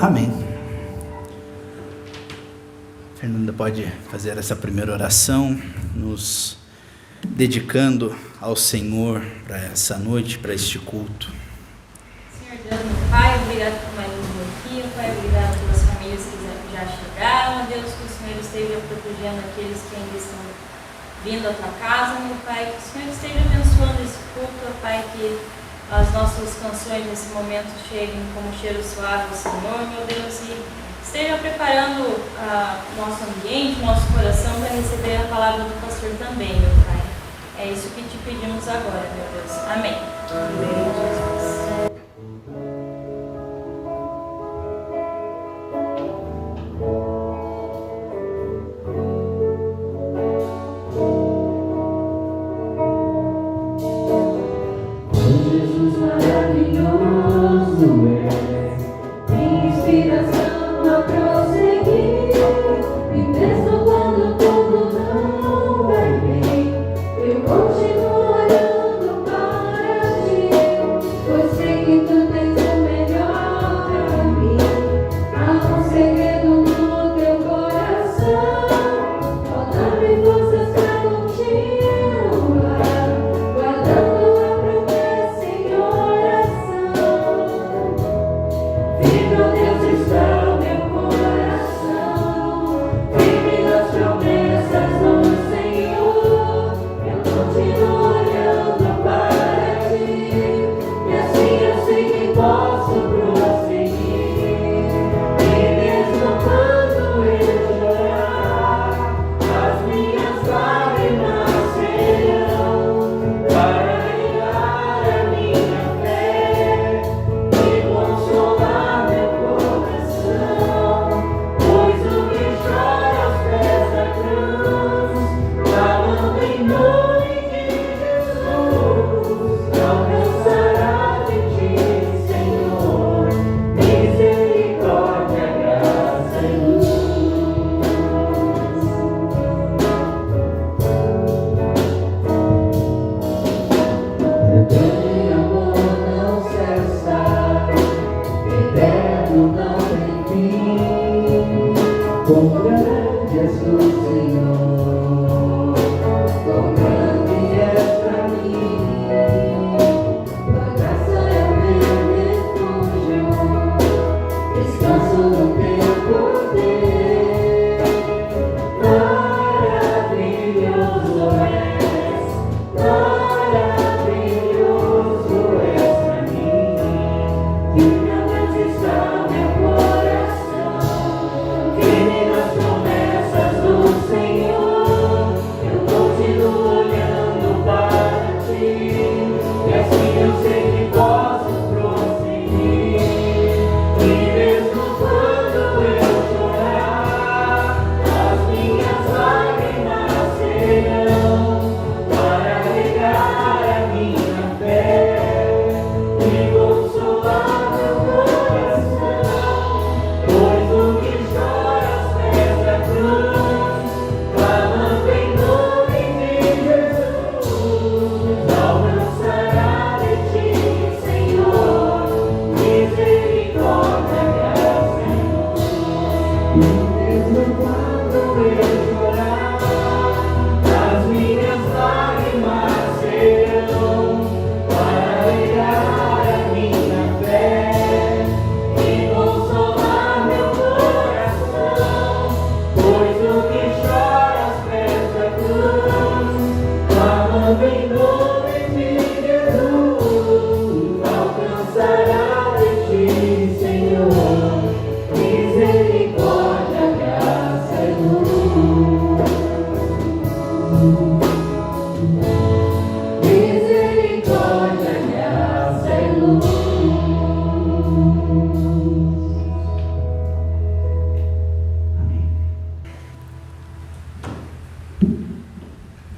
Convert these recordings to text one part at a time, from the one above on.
Amém. Fernanda pode fazer essa primeira oração, nos dedicando ao Senhor para essa noite, para este culto. Senhor Deus, meu Pai, obrigado por mais um dia aqui, Pai, obrigado pelas famílias que já chegaram, Deus, que o Senhor esteja protegendo aqueles que ainda estão vindo à tua casa, meu Pai, que o Senhor esteja abençoando esse culto, Pai, que as nossas canções nesse momento cheguem como cheiro suave ao Senhor, meu Deus, e esteja preparando o nosso ambiente, o nosso coração para receber a palavra do pastor também, meu Pai. É isso que te pedimos agora, meu Deus. Amém. Amém, Jesus.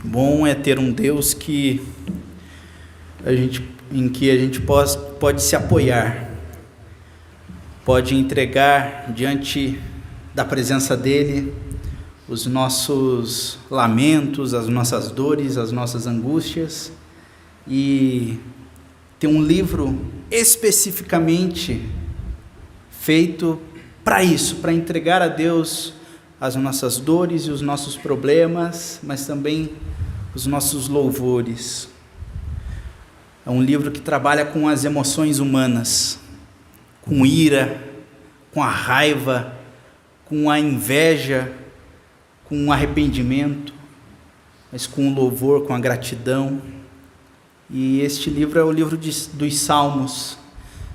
Bom é ter um Deus em que a gente pode se apoiar, pode entregar diante da presença dEle os nossos lamentos, as nossas dores, as nossas angústias, e ter um livro especificamente feito para isso, para entregar a Deus as nossas dores e os nossos problemas, mas também os nossos louvores. É um livro que trabalha com as emoções humanas, com ira, com a raiva, com a inveja, com o arrependimento, mas com o louvor, com a gratidão. E este livro é o livro dos Salmos.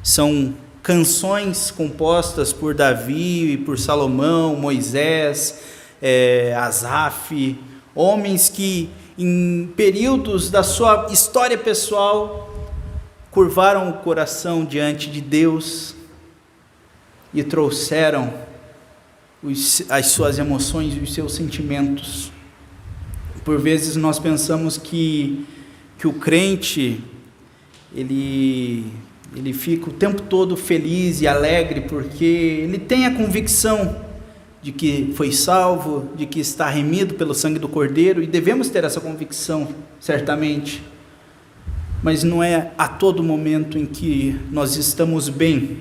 São canções compostas por Davi, por Salomão, Moisés, Asaf, homens que em períodos da sua história pessoal curvaram o coração diante de Deus e trouxeram as suas emoções e os seus sentimentos. Por vezes nós pensamos que o crente ele fica o tempo todo feliz e alegre porque ele tem a convicção de que foi salvo, de que está remido pelo sangue do Cordeiro, e devemos ter essa convicção, certamente. Mas não é a todo momento em que nós estamos bem.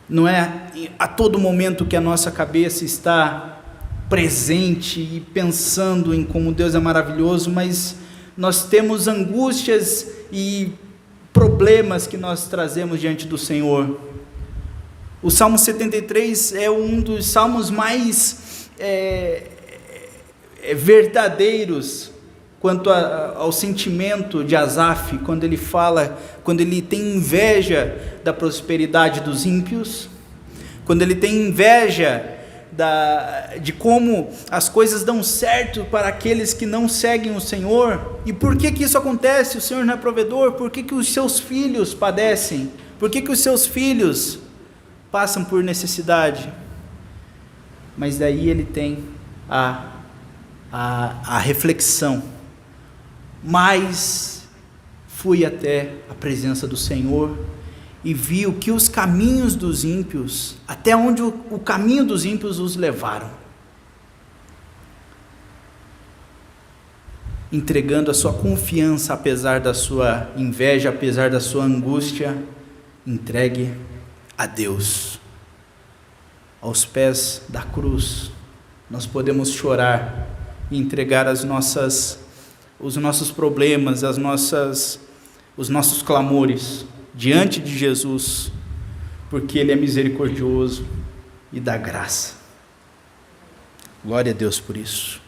Não é a todo momento que a nossa cabeça está presente e pensando em como Deus é maravilhoso, mas nós temos angústias e problemas que nós trazemos diante do Senhor. O Salmo 73 é um dos salmos mais verdadeiros quanto ao sentimento de Asaf, quando ele tem inveja da prosperidade dos ímpios, quando ele tem inveja de como as coisas dão certo para aqueles que não seguem o Senhor. E por que isso acontece? O Senhor não é provedor? Por que os seus filhos padecem? Por que os seus filhos passam por necessidade? Mas daí ele tem a reflexão: mas fui até a presença do Senhor e vi o que os caminhos dos ímpios, até onde o caminho dos ímpios os levaram, entregando a sua confiança, apesar da sua inveja, apesar da sua angústia, entregue a Deus. Aos pés da cruz nós podemos chorar e entregar os nossos problemas, os nossos clamores diante de Jesus, porque Ele é misericordioso e dá graça. Glória a Deus por isso.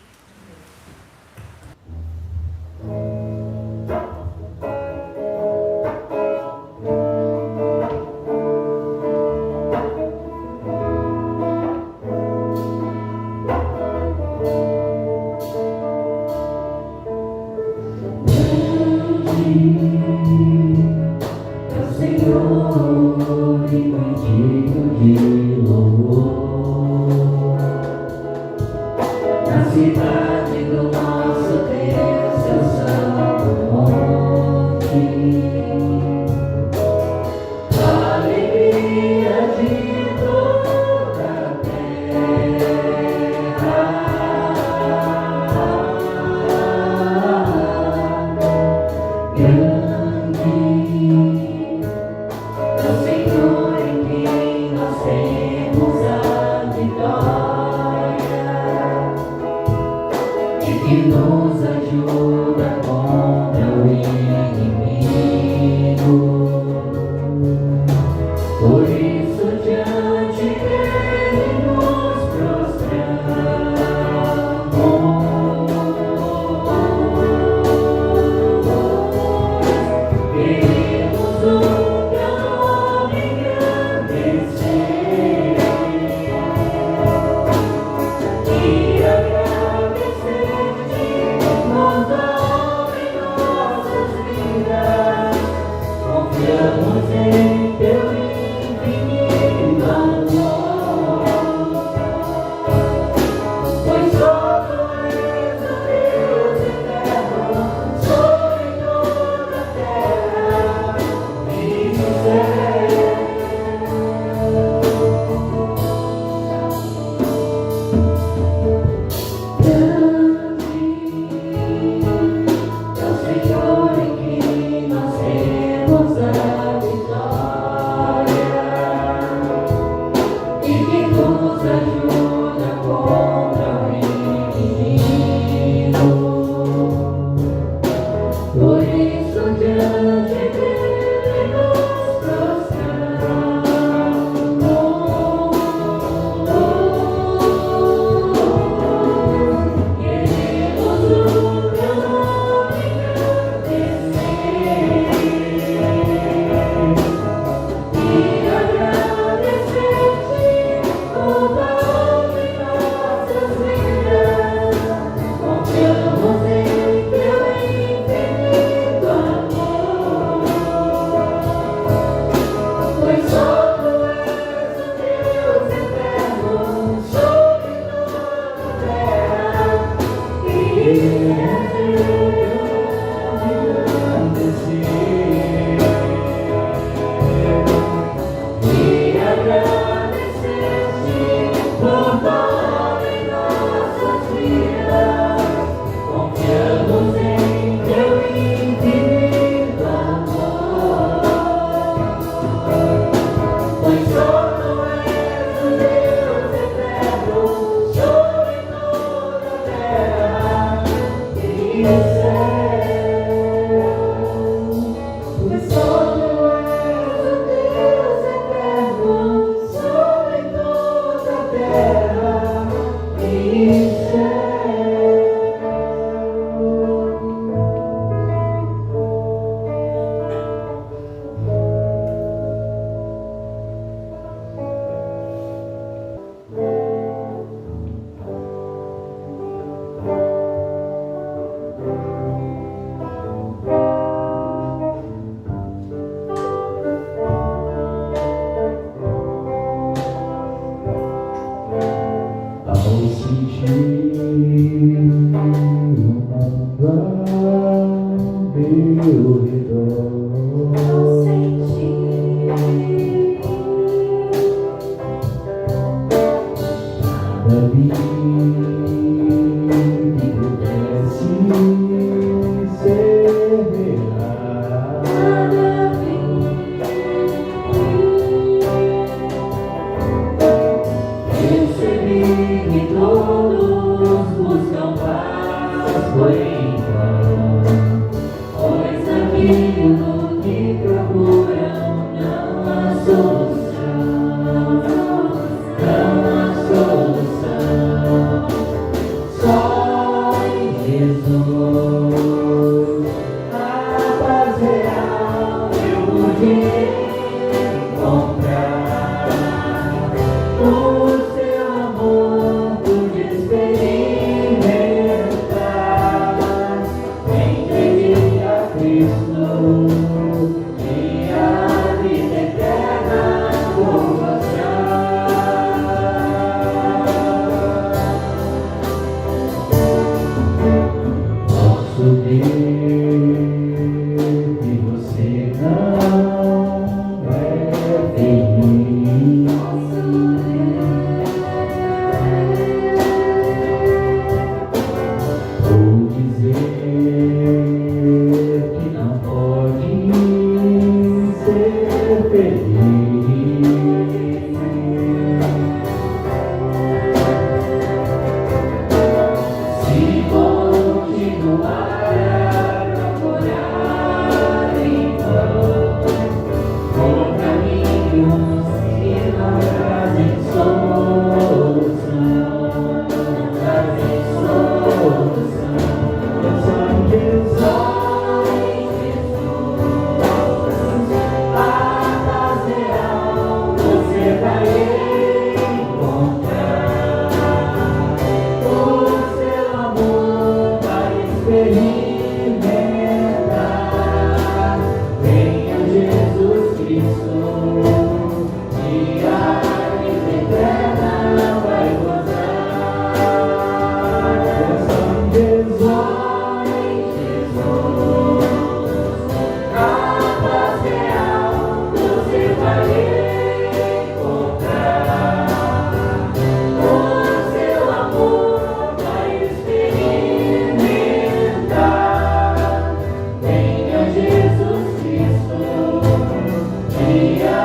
Yeah.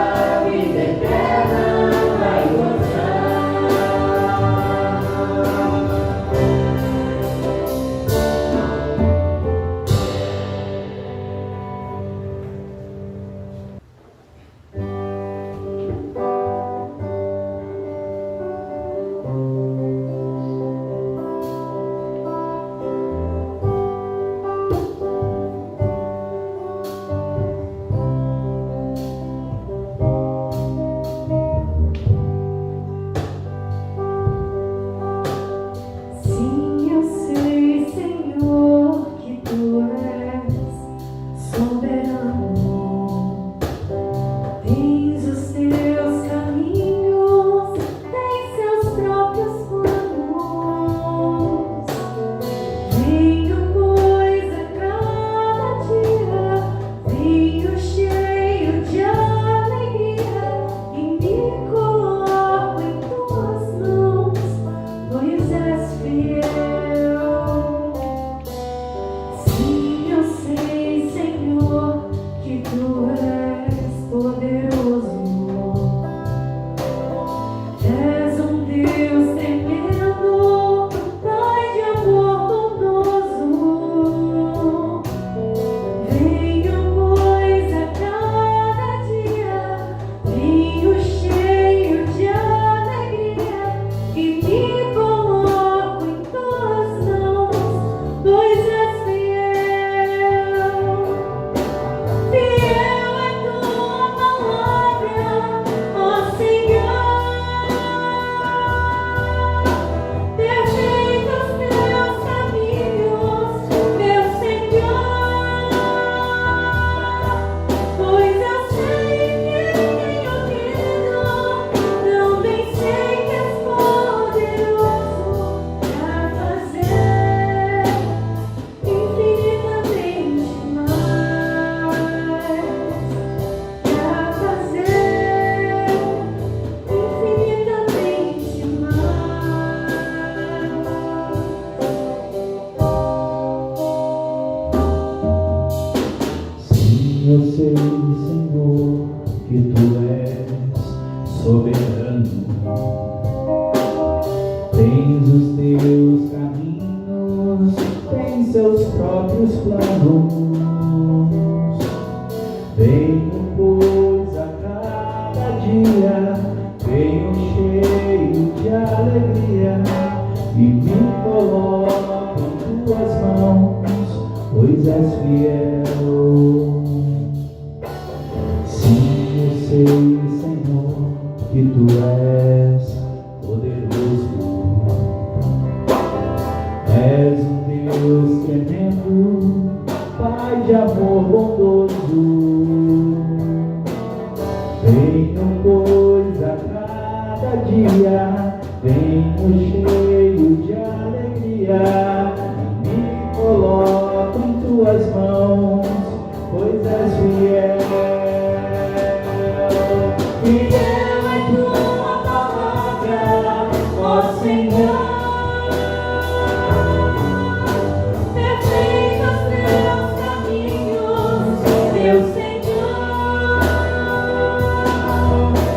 eu sei, Senhor, que Tu és soberano. Tens os Teus caminhos, tens Seus próprios planos. Venho, pois, a cada dia, venho cheio de alegria e me coloco em Tuas mãos, pois és fiel. Sim, eu sei, Senhor, que Tu és poderoso. És um Deus tremendo, Pai de amor bondoso. Venho, pois, a cada dia, venho cheio de alegria e me coloco em Tuas mãos, pois és fiel. Fiel é Tua palavra, ó Senhor. Perfeitos Teus caminhos, meu Senhor.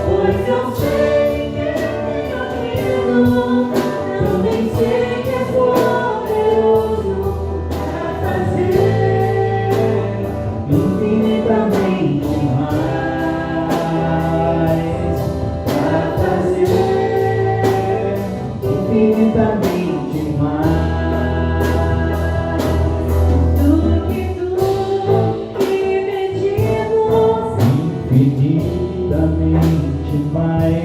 Pois eu sei que tenho crido, também sei que és poderoso para fazer infinitamente mais, para fazer infinitamente mais do que tudo que pedimos, infinitamente mais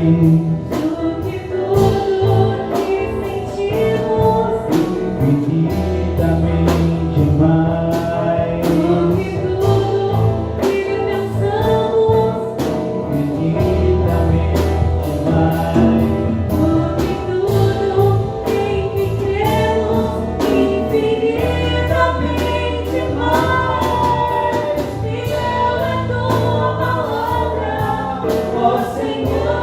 do que tudo que sentimos, infinitamente mais do que tudo que pensamos, infinitamente mais do que tudo em que cremos, infinitamente mais. Fiel é Tua palavra, ó Senhor.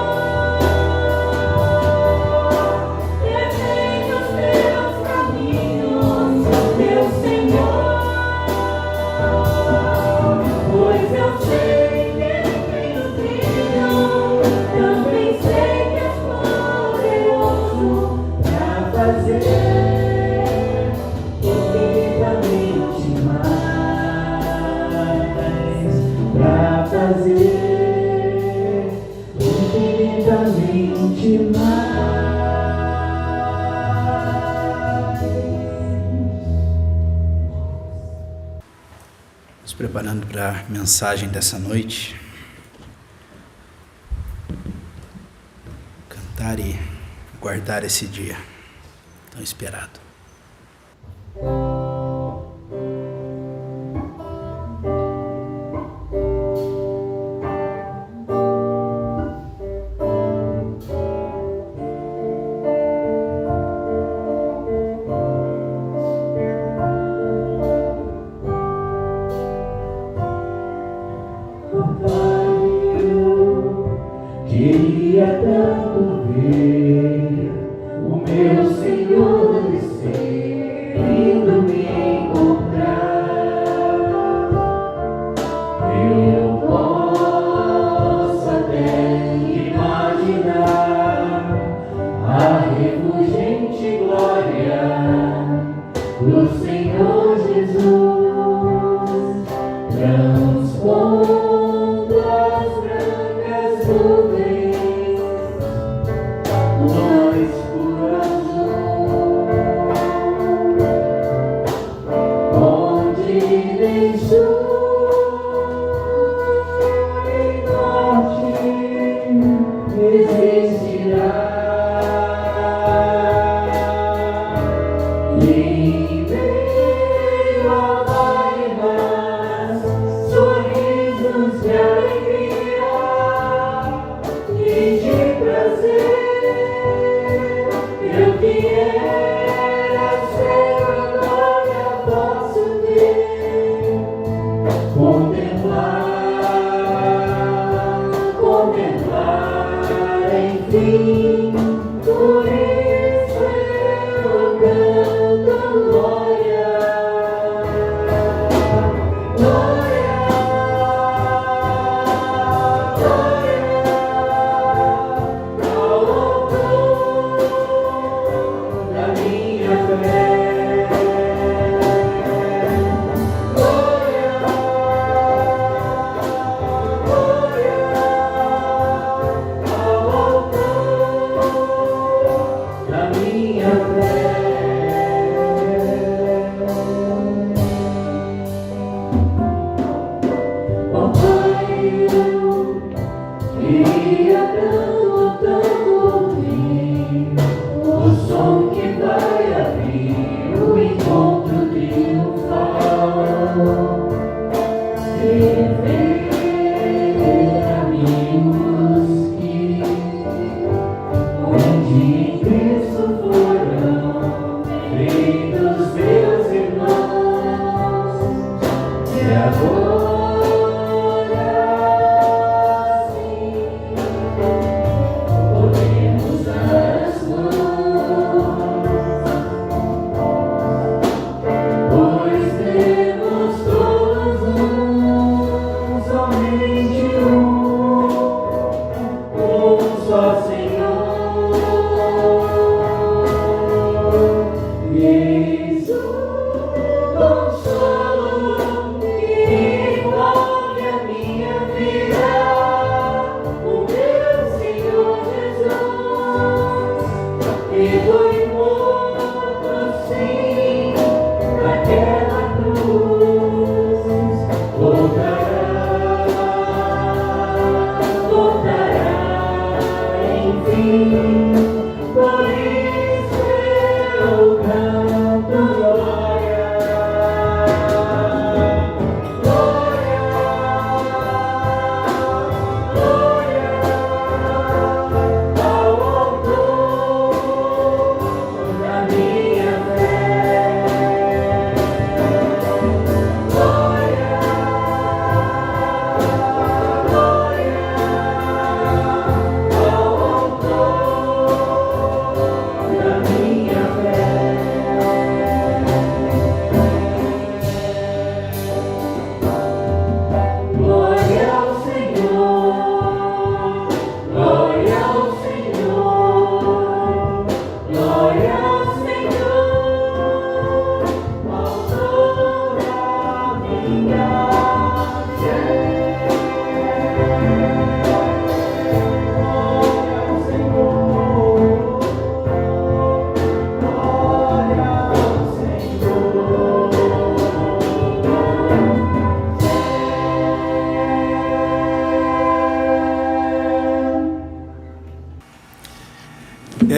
Perfeitos Teus caminhos, meu Senhor. Pois eu sei que tenho crido, também sei que és poderoso para fazer infinitamente mais, para fazer infinitamente mais. Nos preparando para a mensagem dessa noite, cantar e guardar esse dia tão esperado. Queria tanto ver o meu Senhor descer, vindo me encontrar. Eu posso até imaginar a refulgente glória do Senhor Jesus, transpondo as brancas nuvens no escuro azul, onde nem sul e norte existirá. E em meio a lágrimas, sorriso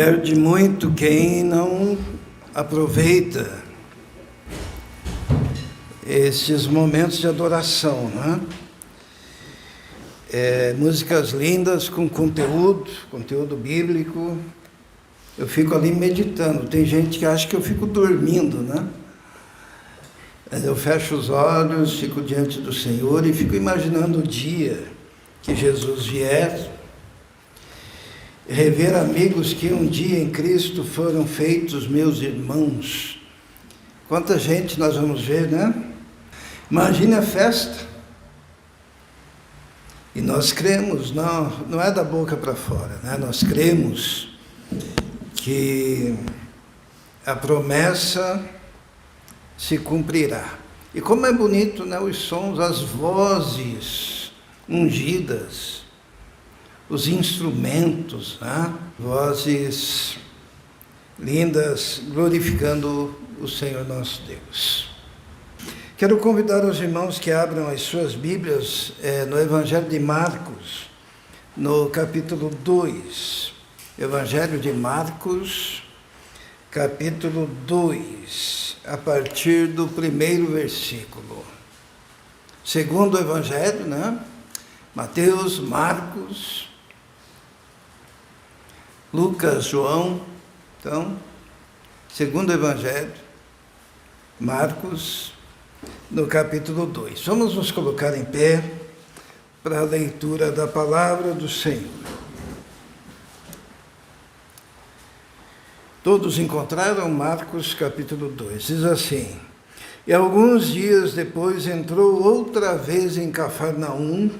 Perde muito quem não aproveita esses momentos de adoração, né? Músicas lindas com conteúdo bíblico. Eu fico ali meditando. Tem gente que acha que eu fico dormindo, né? Mas eu fecho os olhos, fico diante do Senhor e fico imaginando o dia que Jesus vier, rever amigos que um dia em Cristo foram feitos meus irmãos. Quanta gente nós vamos ver, né? Imagine a festa. E nós cremos, não é da boca para fora, né? Nós cremos que a promessa se cumprirá. E como é bonito, né? Os sons, as vozes ungidas, os instrumentos, né? Vozes lindas, glorificando o Senhor nosso Deus. Quero convidar os irmãos que abram as suas Bíblias no Evangelho de Marcos, no capítulo 2. Evangelho de Marcos, capítulo 2, a partir do primeiro versículo. Segundo o Evangelho, né? Mateus, Marcos, Lucas, João. Então, segundo o Evangelho, Marcos, no capítulo 2. Vamos nos colocar em pé para a leitura da palavra do Senhor. Todos encontraram Marcos capítulo 2. Diz assim: E alguns dias depois entrou outra vez em Cafarnaum,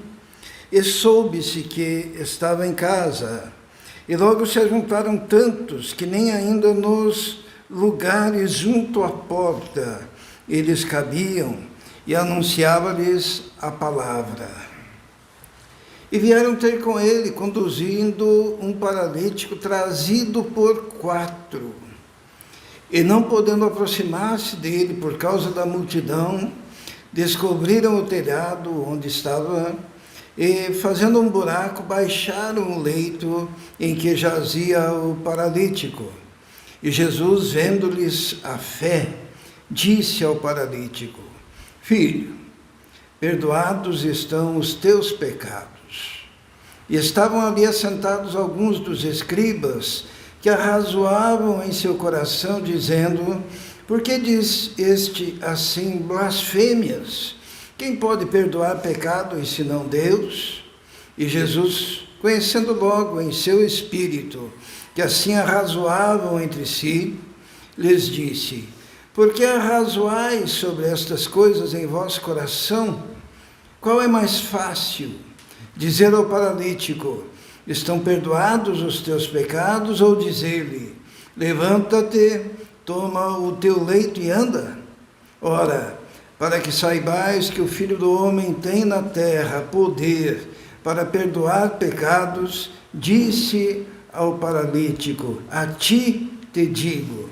e soube-se que estava em casa. E logo se ajuntaram tantos que nem ainda nos lugares junto à porta eles cabiam, e anunciava-lhes a palavra. E vieram ter com ele, conduzindo um paralítico trazido por 4. E não podendo aproximar-se dele por causa da multidão, descobriram o telhado onde estava, e fazendo um buraco, baixaram o leito em que jazia o paralítico. E Jesus, vendo-lhes a fé, disse ao paralítico: Filho, perdoados estão os teus pecados. E estavam ali assentados alguns dos escribas, que arrazoavam em seu coração, dizendo: Por que diz este assim blasfêmias? Quem pode perdoar pecados senão Deus? E Jesus, conhecendo logo em seu espírito que assim arrazoavam entre si, lhes disse: Por que arrazoais sobre estas coisas em vosso coração? Qual é mais fácil? Dizer ao paralítico: Estão perdoados os teus pecados? Ou dizer-lhe: Levanta-te, toma o teu leito e anda? Ora, para que saibais que o Filho do Homem tem na terra poder para perdoar pecados, disse ao paralítico: A ti te digo,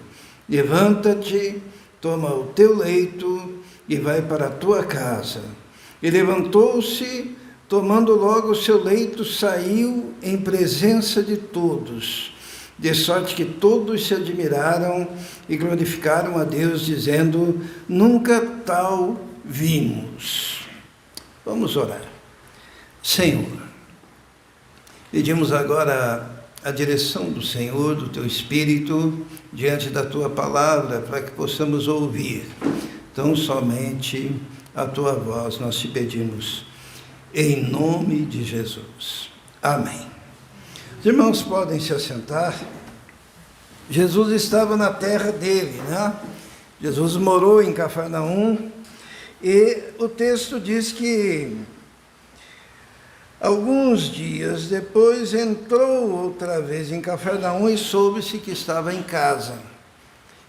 levanta-te, toma o teu leito e vai para a tua casa. E levantou-se, tomando logo o seu leito, saiu em presença de todos, de sorte que todos se admiraram e glorificaram a Deus, dizendo: Nunca tal vimos. Vamos orar. Senhor, pedimos agora a direção do Senhor, do Teu Espírito, diante da Tua Palavra, para que possamos ouvir tão somente a Tua voz. Nós te pedimos, em nome de Jesus. Amém. Os irmãos podem se assentar. Jesus estava na terra dele, né? Jesus morou em Cafarnaum, e o texto diz que alguns dias depois entrou outra vez em Cafarnaum e soube-se que estava em casa.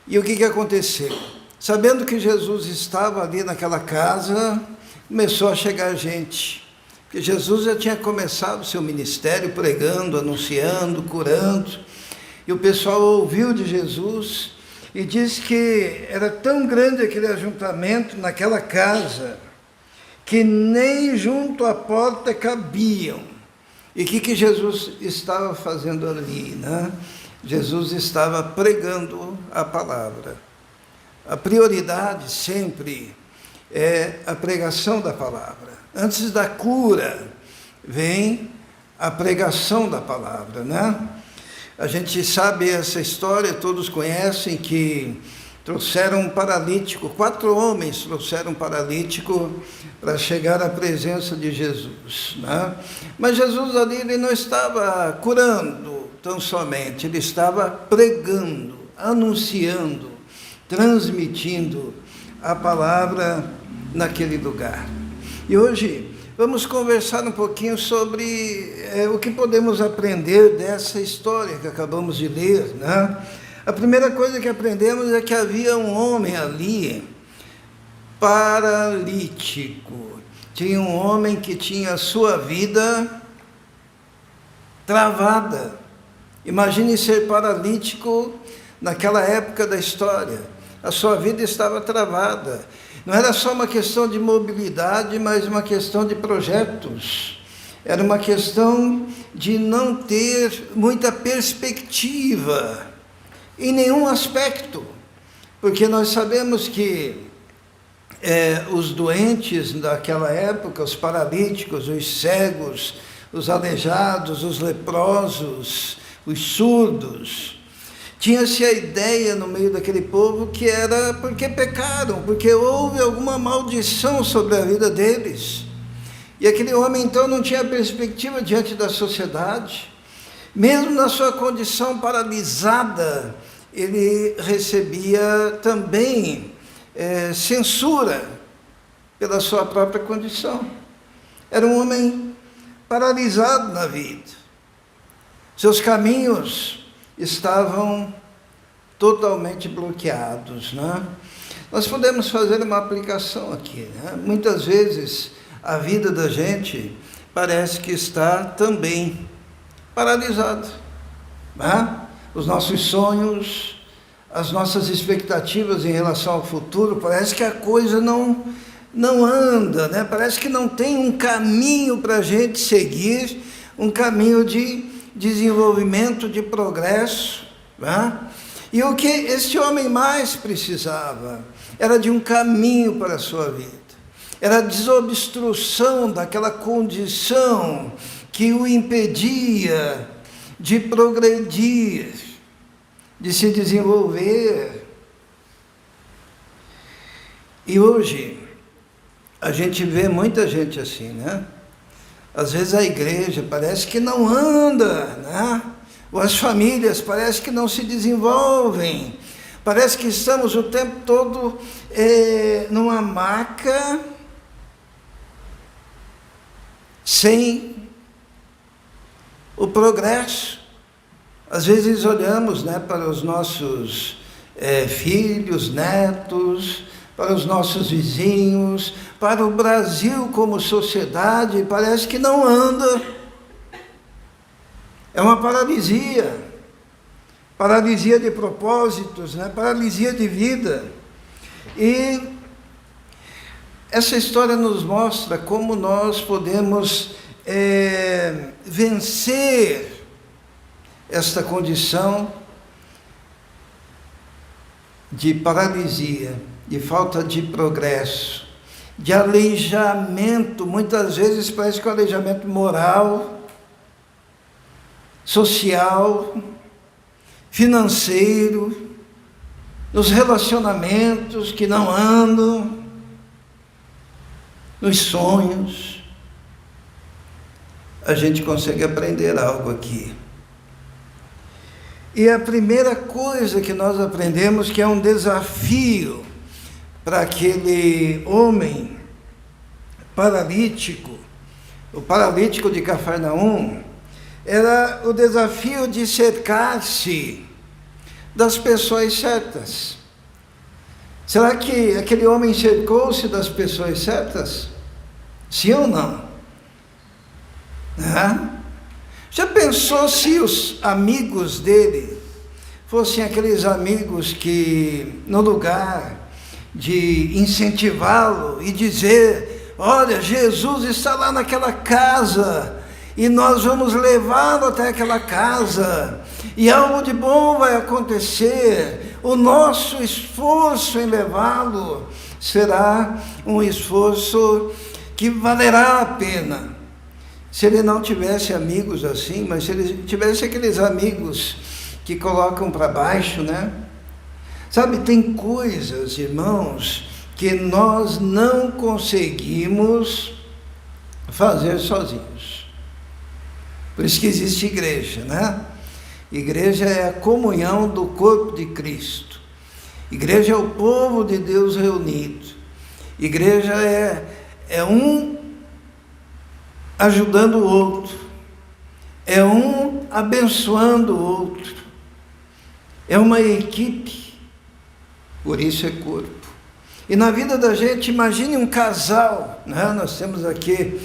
E o que aconteceu? Sabendo que Jesus estava ali naquela casa, começou a chegar gente. Porque Jesus já tinha começado o seu ministério pregando, anunciando, curando. E o pessoal ouviu de Jesus e disse que era tão grande aquele ajuntamento naquela casa que nem junto à porta cabiam. E o que Jesus estava fazendo ali, né? Jesus estava pregando a palavra. A prioridade sempre é a pregação da palavra. Antes da cura, vem a pregação da palavra, né? A gente sabe essa história, todos conhecem, que trouxeram um paralítico, 4 homens trouxeram um paralítico para chegar à presença de Jesus, né? Mas Jesus ali, ele não estava curando tão somente, ele estava pregando, anunciando, transmitindo a palavra naquele lugar. E hoje vamos conversar um pouquinho sobre o que podemos aprender dessa história que acabamos de ler, né? A primeira coisa que aprendemos é que havia um homem ali, paralítico. Tinha um homem que tinha a sua vida travada. Imagine ser paralítico naquela época da história. A sua vida estava travada. Não era só uma questão de mobilidade, mas uma questão de projetos. Era uma questão de não ter muita perspectiva em nenhum aspecto. Porque nós sabemos que os doentes daquela época, os paralíticos, os cegos, os aleijados, os leprosos, os surdos, tinha-se a ideia no meio daquele povo que era porque pecaram, porque houve alguma maldição sobre a vida deles. E aquele homem então não tinha perspectiva diante da sociedade. Mesmo na sua condição paralisada, ele recebia também censura pela sua própria condição. Era um homem paralisado na vida. Seus caminhos estavam totalmente bloqueados, né? Nós podemos fazer uma aplicação aqui, né? Muitas vezes a vida da gente parece que está também paralisada, né? Os nossos sonhos, as nossas expectativas em relação ao futuro, parece que a coisa não anda, né? Parece que não tem um caminho para a gente seguir, um caminho de desenvolvimento, de progresso, né? E o que este homem mais precisava era de um caminho para a sua vida, era a desobstrução daquela condição que o impedia de progredir, de se desenvolver. E hoje a gente vê muita gente assim, né? Às vezes a igreja parece que não anda, né? Ou as famílias parece que não se desenvolvem. Parece que estamos o tempo todo numa maca, sem o progresso. Às vezes olhamos, né, para os nossos filhos, netos, para os nossos vizinhos, para o Brasil como sociedade, parece que não anda. É uma paralisia de propósitos, né? Paralisia de vida. E essa história nos mostra como nós podemos vencer esta condição de paralisia, de falta de progresso, de aleijamento. Muitas vezes parece que é um aleijamento moral, social, financeiro, nos relacionamentos que não andam, nos sonhos. A gente consegue aprender algo aqui. E a primeira coisa que nós aprendemos, que é um desafio para aquele homem paralítico, o paralítico de Cafarnaum, era o desafio de cercar-se das pessoas certas. Será que aquele homem cercou-se das pessoas certas? Sim ou não? Já pensou se os amigos dele fossem aqueles amigos que, no lugar de incentivá-lo e dizer: olha, Jesus está lá naquela casa, e nós vamos levá-lo até aquela casa, e algo de bom vai acontecer. O nosso esforço em levá-lo será um esforço que valerá a pena. Se ele não tivesse amigos assim, mas se ele tivesse aqueles amigos que colocam para baixo, né? Sabe, tem coisas, irmãos, que nós não conseguimos fazer sozinhos. Por isso que existe igreja, né? Igreja é a comunhão do corpo de Cristo. Igreja é o povo de Deus reunido. Igreja é um ajudando o outro. É um abençoando o outro. É uma equipe. Por isso é corpo. E na vida da gente, imagine um casal, né? Nós temos aqui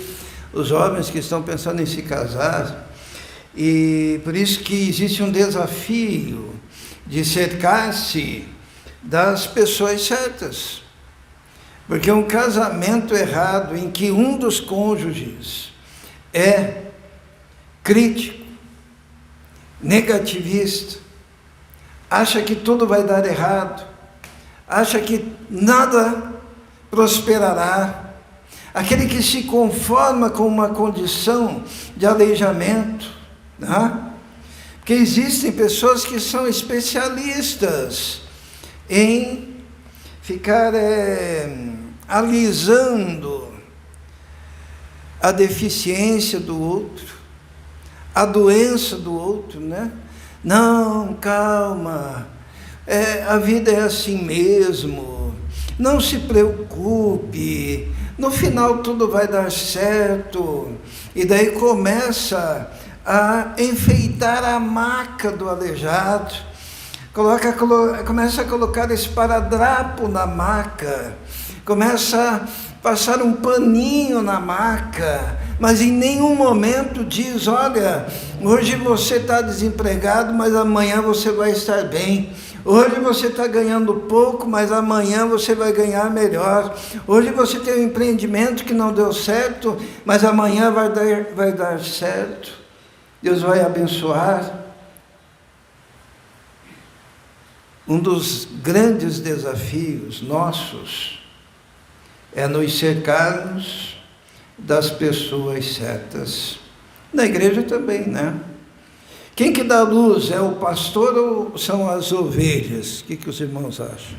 os jovens que estão pensando em se casar, e por isso que existe um desafio de cercar-se das pessoas certas, porque um casamento errado em que um dos cônjuges é crítico, negativista, acha que tudo vai dar errado, acha que nada prosperará, aquele que se conforma com uma condição de aleijamento, né? Porque existem pessoas que são especialistas em ficar alisando a deficiência do outro, a doença do outro, né? Não, calma, a vida é assim mesmo, não se preocupe, no final tudo vai dar certo. E daí começa a enfeitar a maca do aleijado, começa a colocar esparadrapo na maca, começa a passar um paninho na maca, mas em nenhum momento diz: olha, hoje você está desempregado, mas amanhã você vai estar bem. Hoje você está ganhando pouco, mas amanhã você vai ganhar melhor. Hoje você tem um empreendimento que não deu certo, mas amanhã vai dar certo. Deus vai abençoar. Um dos grandes desafios nossos é nos cercarmos das pessoas certas. Na igreja também, né? Quem que dá luz? É o pastor ou são as ovelhas? O que os irmãos acham?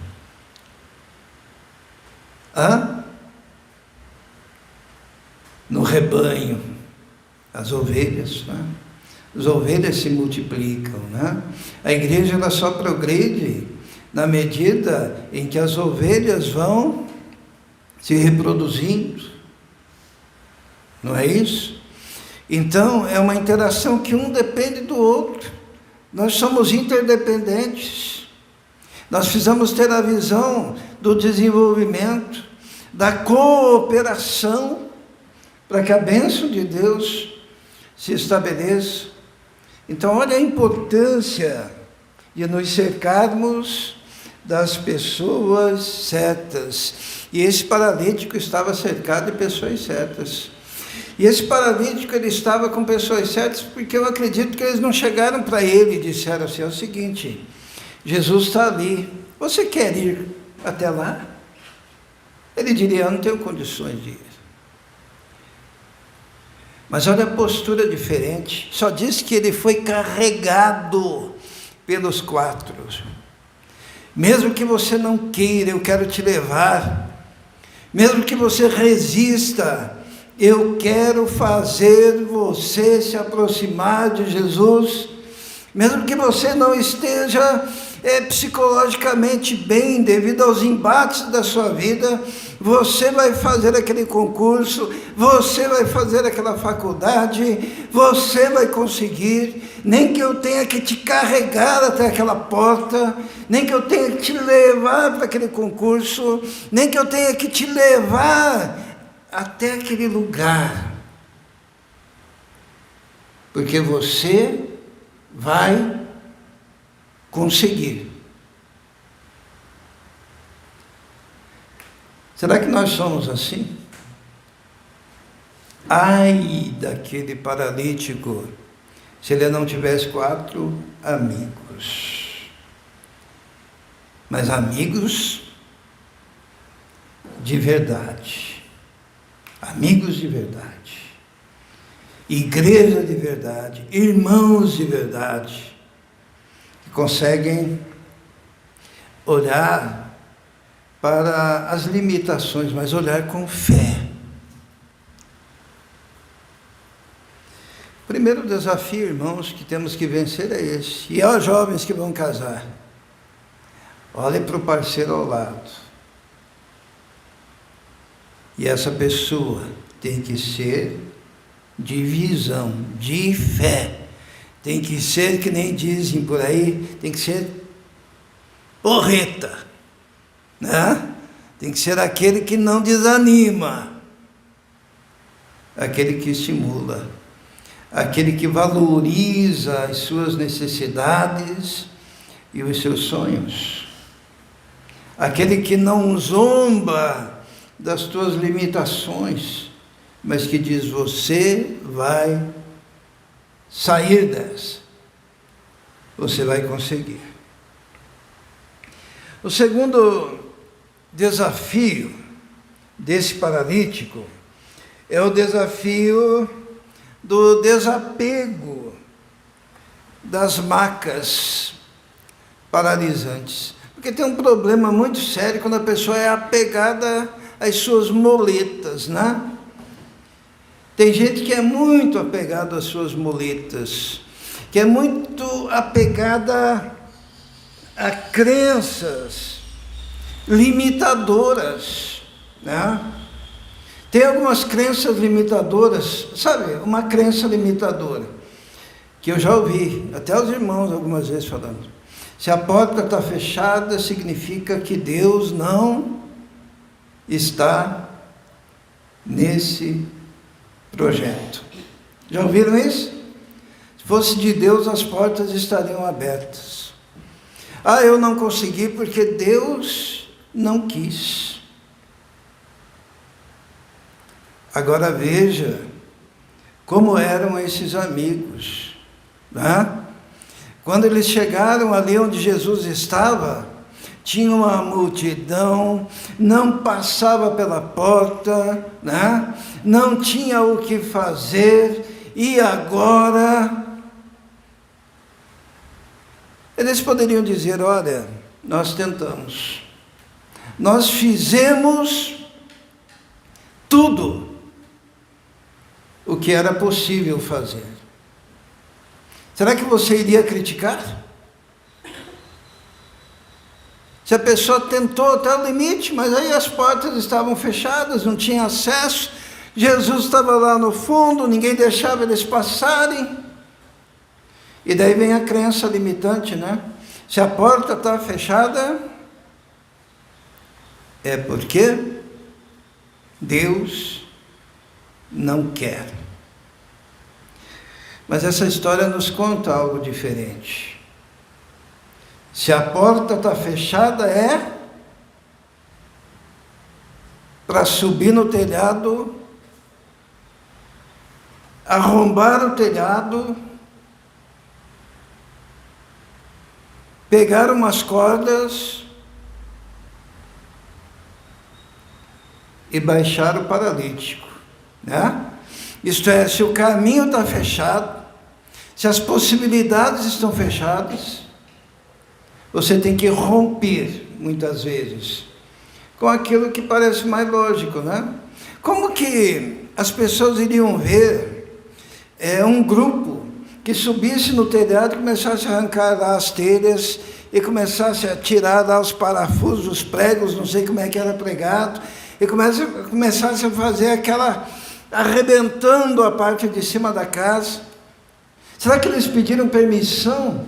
No rebanho, as ovelhas, né? As ovelhas se multiplicam, né? A igreja ela só progride na medida em que as ovelhas vão se reproduzindo. Não é isso? Então, é uma interação que um depende do outro. Nós somos interdependentes. Nós precisamos ter a visão do desenvolvimento, da cooperação, para que a bênção de Deus se estabeleça. Então, olha a importância de nos cercarmos das pessoas certas. E esse paralítico estava cercado de pessoas certas. E esse paralítico, ele estava com pessoas certas, porque eu acredito que eles não chegaram para ele e disseram assim: é o seguinte, Jesus está ali, você quer ir até lá? Ele diria: eu não tenho condições de ir. Mas olha a postura diferente, só diz que ele foi carregado pelos quatro. Mesmo que você não queira, eu quero te levar. Mesmo que você resista, eu quero fazer você se aproximar de Jesus. Mesmo que você não esteja psicologicamente bem, devido aos embates da sua vida, você vai fazer aquele concurso, você vai fazer aquela faculdade, você vai conseguir, nem que eu tenha que te carregar até aquela porta, nem que eu tenha que te levar para aquele concurso, nem que eu tenha que te levar até aquele lugar, porque você vai conseguir. Será que nós somos assim? Ai daquele paralítico, se ele não tivesse 4 amigos. Mas amigos de verdade. Amigos de verdade. Igreja de verdade. Irmãos de verdade. Que conseguem olhar para as limitações, mas olhar com fé. O primeiro desafio, irmãos, que temos que vencer é esse. E aos jovens que vão casar, olhem para o parceiro ao lado. E essa pessoa tem que ser de visão, de fé. Tem que ser, que nem dizem por aí, tem que ser porreta, né? Tem que ser aquele que não desanima, aquele que estimula, aquele que valoriza as suas necessidades e os seus sonhos, aquele que não zomba das tuas limitações, mas que diz: você vai sair dessa, você vai conseguir. O segundo desafio desse paralítico é o desafio do desapego das macas paralisantes. Porque tem um problema muito sério quando a pessoa é apegada às suas muletas, né? Tem gente que é muito apegada às suas muletas, que é muito apegada a crenças limitadoras, né? Tem algumas crenças limitadoras, sabe? Uma crença limitadora, que eu já ouvi, até os irmãos algumas vezes falando: se a porta está fechada, significa que Deus não está nesse projeto. Já ouviram isso? Se fosse de Deus, as portas estariam abertas. Ah, eu não consegui porque Deus não quis. Agora veja como eram esses amigos, né? Quando eles chegaram ali onde Jesus estava, tinha uma multidão, não passava pela porta, né? Não tinha o que fazer, e agora eles poderiam dizer: olha, nós tentamos, nós fizemos tudo o que era possível fazer. Será que você iria criticar? Se a pessoa tentou até o limite, mas aí as portas estavam fechadas, não tinha acesso, Jesus estava lá no fundo, ninguém deixava eles passarem. E daí vem a crença limitante, né? Se a porta está fechada, é porque Deus não quer. Mas essa história nos conta algo diferente. Se a porta está fechada, é para subir no telhado, arrombar o telhado, pegar umas cordas e baixar o paralítico, né? Isto é, se o caminho está fechado, se as possibilidades estão fechadas, você tem que romper, muitas vezes, com aquilo que parece mais lógico, né? Como que as pessoas iriam ver um grupo que subisse no telhado e começasse a arrancar lá as telhas e começasse a tirar lá os parafusos, os pregos, não sei como é que era pregado, e começasse a fazer aquela, arrebentando a parte de cima da casa? Será que eles pediram permissão?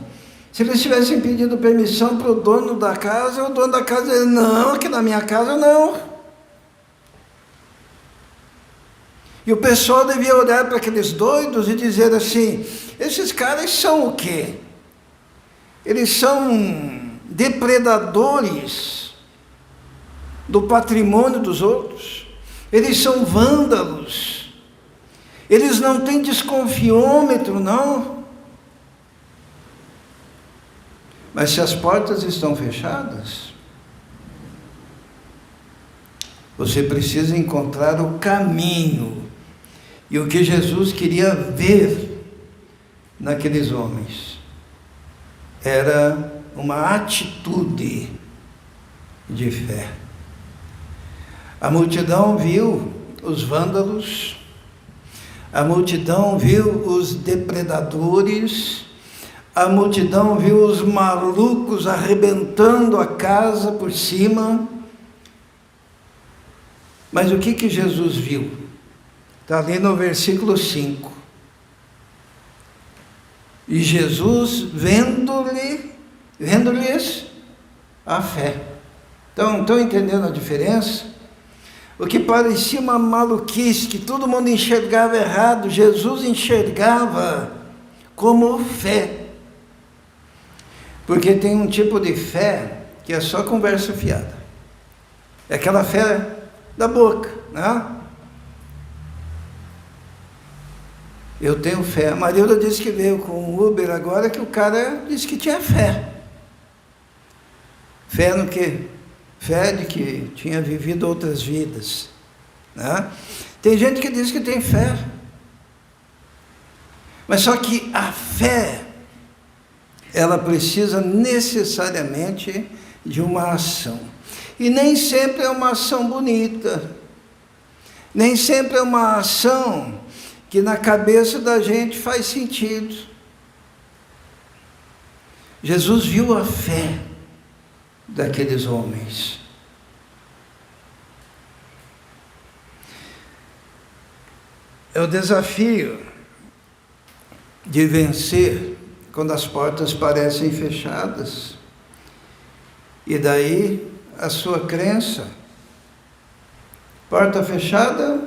Se eles tivessem pedido permissão para o dono da casa, o dono da casa disse: não, aqui na minha casa não. E o pessoal devia olhar para aqueles doidos e dizer assim: esses caras são o quê? Eles são depredadores do patrimônio dos outros, eles são vândalos, Eles não têm desconfiômetro, não. Mas se as portas estão fechadas, você precisa encontrar o caminho. E o que Jesus queria ver naqueles homens era uma atitude de fé. A multidão viu os vândalos, a multidão viu os depredadores, a multidão viu os malucos arrebentando a casa por cima. Mas o que Jesus viu? Está ali no versículo 5. E Jesus, vendo-lhes a fé. Então, estão entendendo a diferença? O que parecia uma maluquice, que todo mundo enxergava errado, Jesus enxergava como fé. Porque tem um tipo de fé que é só conversa fiada. É aquela fé da boca, né? Eu tenho fé. A Marilda disse que veio com o Uber agora, que o cara disse que tinha fé. Fé no quê? Fé de que tinha vivido outras vidas, né? Tem gente que diz que tem fé. Mas só que a fé, ela precisa necessariamente de uma ação. E nem sempre é uma ação bonita. Nem sempre é uma ação que na cabeça da gente faz sentido. Jesus viu a fé daqueles homens. É o desafio de vencer quando as portas parecem fechadas. E daí a sua crença. Porta fechada,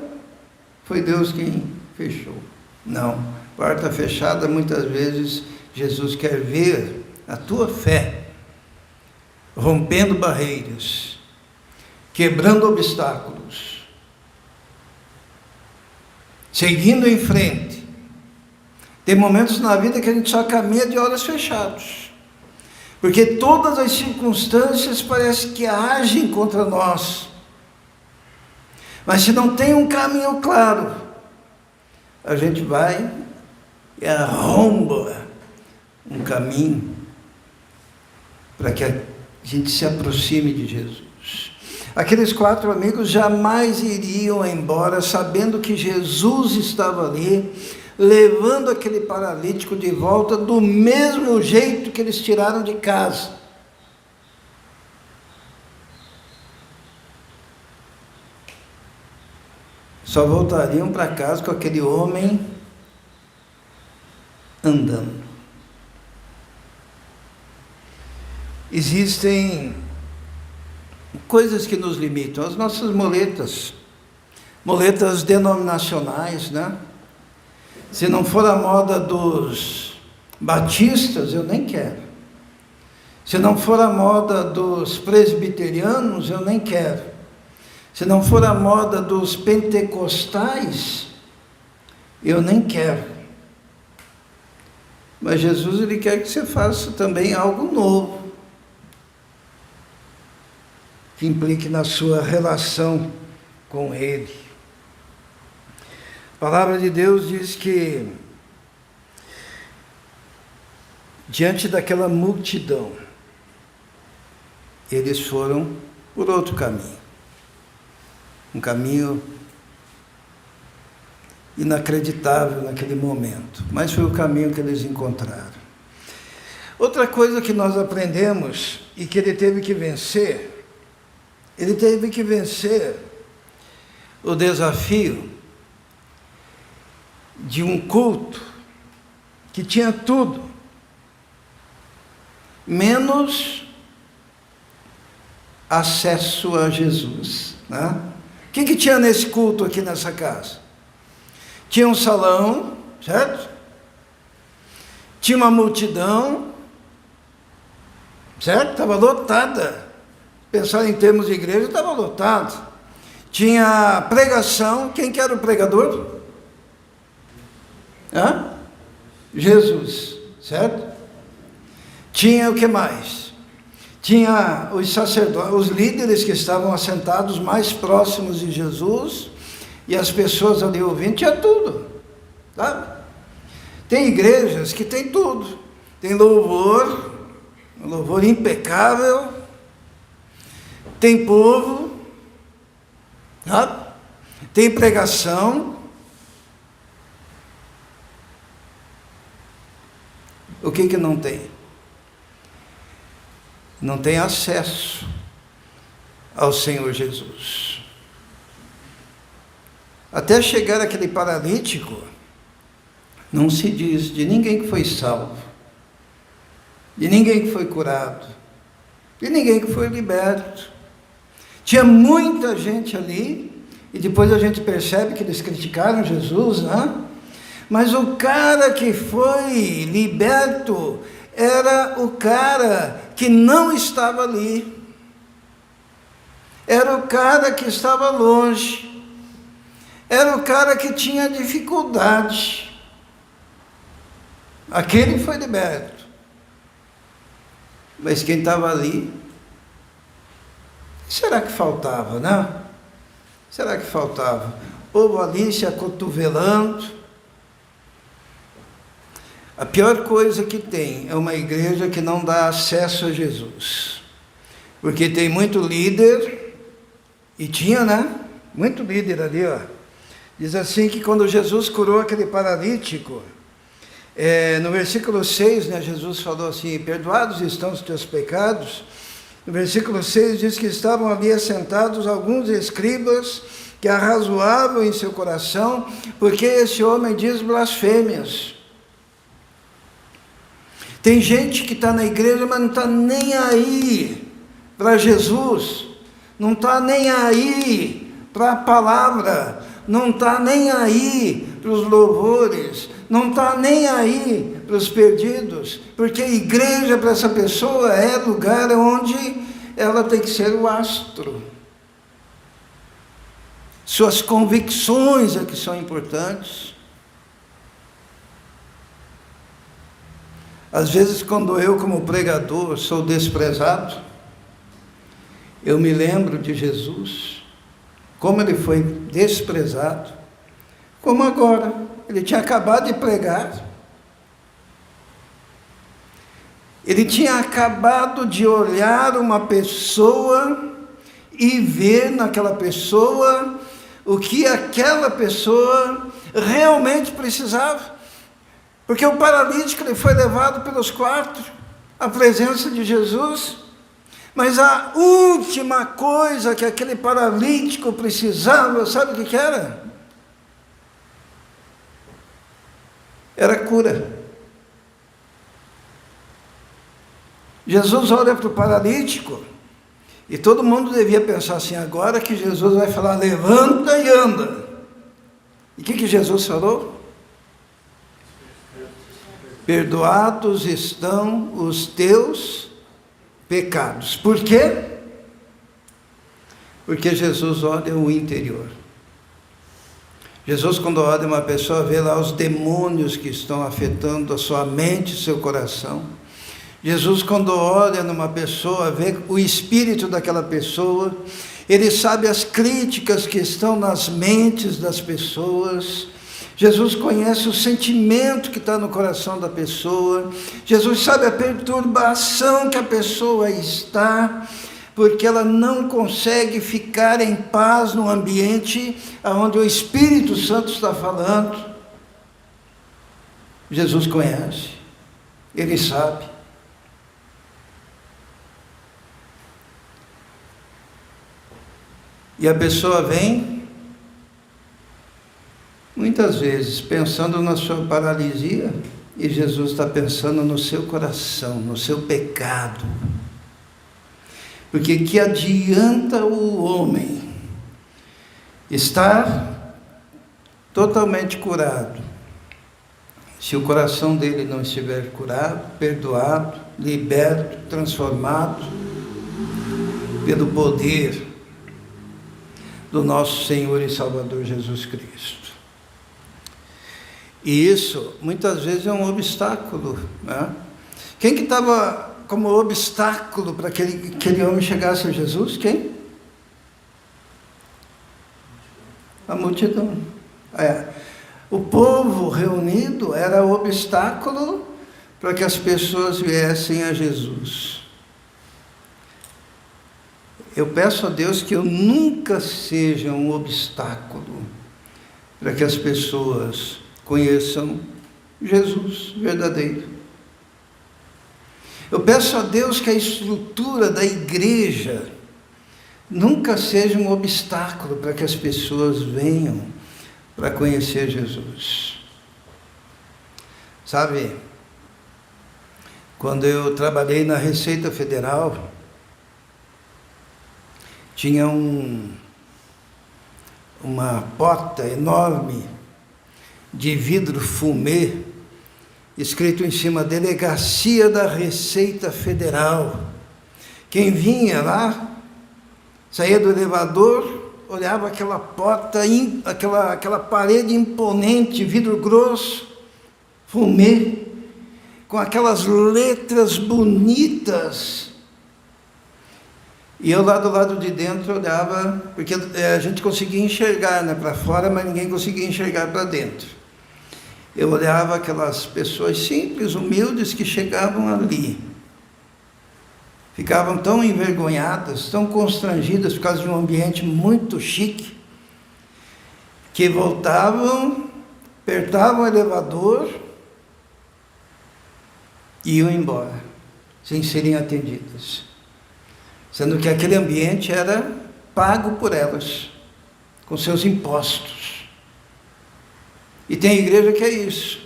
foi Deus quem fechou. Não, porta fechada, muitas vezes Jesus quer ver a tua fé rompendo barreiras, quebrando obstáculos, seguindo em frente. Tem momentos na vida que a gente só caminha de olhos fechados, porque todas as circunstâncias parecem que agem contra nós. Mas se não tem um caminho claro, a gente vai e arromba um caminho para que a gente se aproxime de Jesus. Aqueles 4 amigos jamais iriam embora sabendo que Jesus estava ali, levando aquele paralítico de volta do mesmo jeito que eles tiraram de casa. Só voltariam para casa com aquele homem andando. Existem coisas que nos limitam, as nossas muletas denominacionais, né? Se não for a moda dos batistas, eu nem quero. Se não for a moda dos presbiterianos, eu nem quero. Se não for a moda dos pentecostais, eu nem quero. Mas Jesus, Ele quer que você faça também algo novo, que implique na sua relação com Ele. A palavra de Deus diz que, diante daquela multidão, eles foram por outro caminho. Um caminho inacreditável naquele momento, mas foi o caminho que eles encontraram. Outra coisa que nós aprendemos e que ele teve que vencer o desafio de um culto que tinha tudo, menos acesso a Jesus, né? O que tinha nesse culto aqui nessa casa? Tinha um salão, certo? Tinha uma multidão, certo? Estava lotada. Pensar em termos de igreja, estava lotado. Tinha pregação. Quem que era o pregador? Jesus, certo? Tinha o que mais? Tinha os sacerdotes, os líderes que estavam assentados mais próximos de Jesus, e as pessoas ali ouvindo, tinha tudo, sabe? Tem igrejas que tem tudo, tem louvor, um louvor impecável, tem povo, sabe? Tem pregação. O que não tem? Não tem acesso ao Senhor Jesus. Até chegar aquele paralítico, não se diz de ninguém que foi salvo, de ninguém que foi curado, de ninguém que foi liberto. Tinha muita gente ali, e depois a gente percebe que eles criticaram Jesus, né? Mas o cara que foi liberto era o cara que não estava ali. Era o cara que estava longe. Era o cara que tinha dificuldade. Aquele foi liberto. Mas quem estava ali, será que faltava, né? Será que faltava? O povo ali se acotovelando. A pior coisa que tem é uma igreja que não dá acesso a Jesus. Porque tem muito líder, e tinha, né? Muito líder ali, ó. Diz assim que quando Jesus curou aquele paralítico, no versículo 6, né, Jesus falou assim, perdoados estão os teus pecados. No versículo 6 diz que estavam ali assentados alguns escribas que arrazoavam em seu coração, porque esse homem diz blasfêmias. Tem gente que está na igreja, mas não está nem aí para Jesus, não está nem aí para a palavra, não está nem aí para os louvores, não está nem aí para os perdidos, porque a igreja para essa pessoa é lugar onde ela tem que ser o astro. Suas convicções é que são importantes. Às vezes, quando eu, como pregador, sou desprezado, eu me lembro de Jesus, como ele foi desprezado, como agora, ele tinha acabado de pregar, ele tinha acabado de olhar uma pessoa e ver naquela pessoa o que aquela pessoa realmente precisava. Porque o paralítico ele foi levado pelos quatro à presença de Jesus, mas a última coisa que aquele paralítico precisava, sabe o que era? Era cura. Jesus olha para o paralítico, e todo mundo devia pensar assim, agora que Jesus vai falar, levanta e anda. E o que Jesus falou? Perdoados estão os teus pecados. Por quê? Porque Jesus olha o interior. Jesus, quando olha uma pessoa, vê lá os demônios que estão afetando a sua mente, seu coração. Jesus, quando olha numa pessoa, vê o espírito daquela pessoa, ele sabe as críticas que estão nas mentes das pessoas. Jesus conhece o sentimento que está no coração da pessoa. Jesus sabe a perturbação que a pessoa está, porque ela não consegue ficar em paz no ambiente onde o Espírito Santo está falando. Jesus conhece, ele sabe. E a pessoa vem, muitas vezes, pensando na sua paralisia, e Jesus está pensando no seu coração, no seu pecado. Porque que adianta o homem estar totalmente curado, se o coração dele não estiver curado, perdoado, liberto, transformado pelo poder do nosso Senhor e Salvador Jesus Cristo. E isso, muitas vezes, é um obstáculo, né? Quem que estava como obstáculo para que aquele homem chegasse a Jesus? Quem? A multidão. O povo reunido era o obstáculo para que as pessoas viessem a Jesus. Eu peço a Deus que eu nunca seja um obstáculo para que as pessoas conheçam Jesus verdadeiro. Eu peço a Deus que a estrutura da igreja nunca seja um obstáculo para que as pessoas venham para conhecer Jesus. Sabe, quando eu trabalhei na Receita Federal, tinha uma porta enorme de vidro fumê, escrito em cima, Delegacia da Receita Federal. Quem vinha lá, saía do elevador, olhava aquela porta, aquela parede imponente, vidro grosso, fumê, com aquelas letras bonitas. E eu lá do lado de dentro olhava, porque a gente conseguia enxergar, né, para fora, mas ninguém conseguia enxergar para dentro. Eu olhava aquelas pessoas simples, humildes, que chegavam ali. Ficavam tão envergonhadas, tão constrangidas por causa de um ambiente muito chique, que voltavam, apertavam o elevador e iam embora, sem serem atendidas. Sendo que aquele ambiente era pago por elas, com seus impostos. E tem igreja que é isso.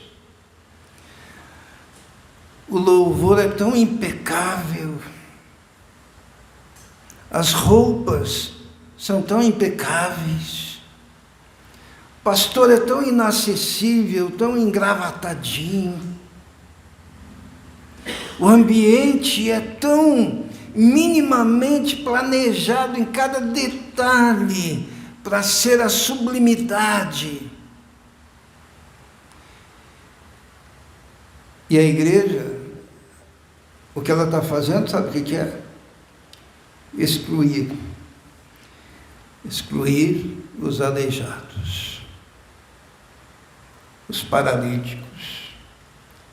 O louvor é tão impecável, as roupas são tão impecáveis, o pastor é tão inacessível, tão engravatadinho, o ambiente é tão minimamente planejado em cada detalhe para ser a sublimidade. E a igreja, o que ela está fazendo, sabe o que é? Excluir os aleijados, os paralíticos,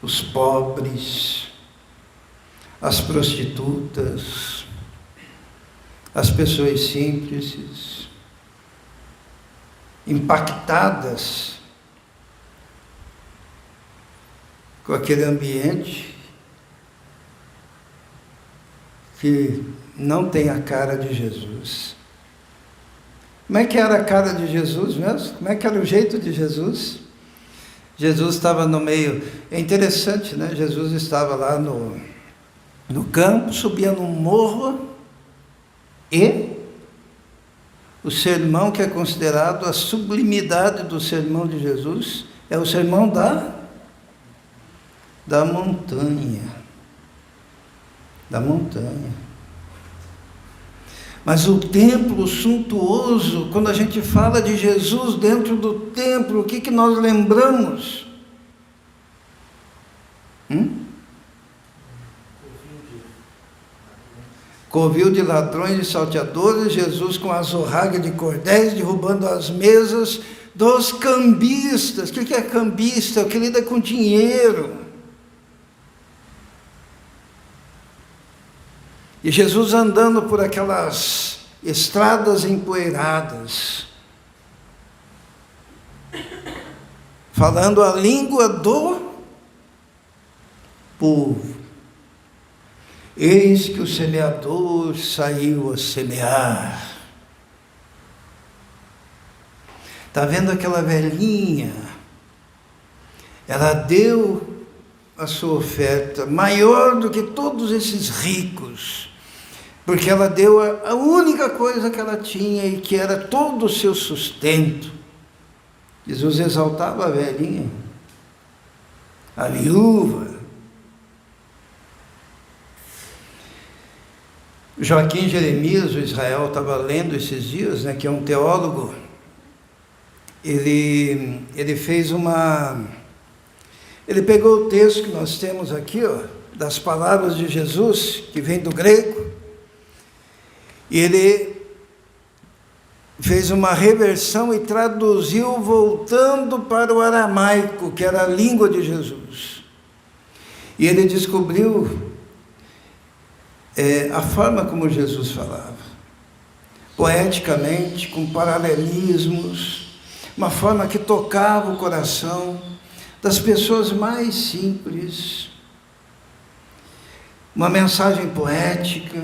os pobres, as prostitutas, as pessoas simples, impactadas com aquele ambiente que não tem a cara de Jesus. Como é que era a cara de Jesus mesmo? Como é que era o jeito de Jesus? Jesus estava no meio, é interessante, né? Jesus estava lá no campo, subia num morro, e o sermão que é considerado a sublimidade do sermão de Jesus é o sermão da montanha. Da montanha. Mas o templo suntuoso, quando a gente fala de Jesus dentro do templo, o que nós lembramos? Covil de ladrões e salteadores, Jesus com azorraga de cordéis, derrubando as mesas dos cambistas. O que é cambista? É o que lida com dinheiro. E Jesus andando por aquelas estradas empoeiradas, falando a língua do povo. Eis que o semeador saiu a semear. Está vendo aquela velhinha? Ela deu a sua oferta, maior do que todos esses ricos, porque ela deu a única coisa que ela tinha e que era todo o seu sustento. Jesus exaltava a velhinha, a viúva. Joaquim Jeremias, o Israel, estava lendo esses dias, né, que é um teólogo. Ele fez uma Ele pegou o texto que nós temos aqui, ó, das palavras de Jesus, que vem do grego, e ele fez uma reversão e traduziu voltando para o aramaico, que era a língua de Jesus. E ele descobriu a forma como Jesus falava, poeticamente, com paralelismos, uma forma que tocava o coração das pessoas mais simples, uma mensagem poética.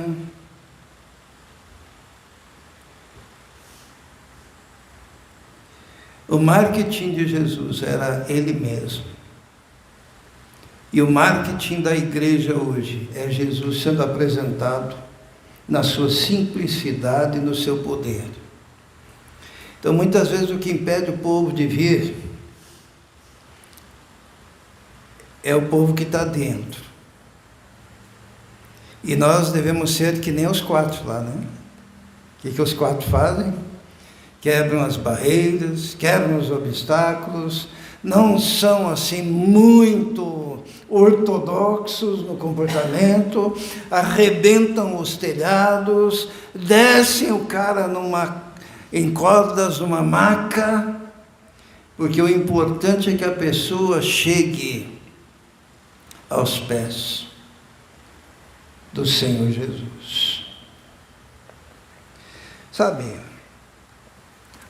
O marketing de Jesus era Ele mesmo. E o marketing da igreja hoje é Jesus sendo apresentado na sua simplicidade e no seu poder. Então, muitas vezes o que impede o povo de vir é o povo que está dentro. E nós devemos ser que nem os 4 lá, né? O que os 4 fazem? Quebram as barreiras, quebram os obstáculos, não são assim muito ortodoxos no comportamento, arrebentam os telhados, descem o cara em cordas numa maca, porque o importante é que a pessoa chegue aos pés do Senhor Jesus. Sabe,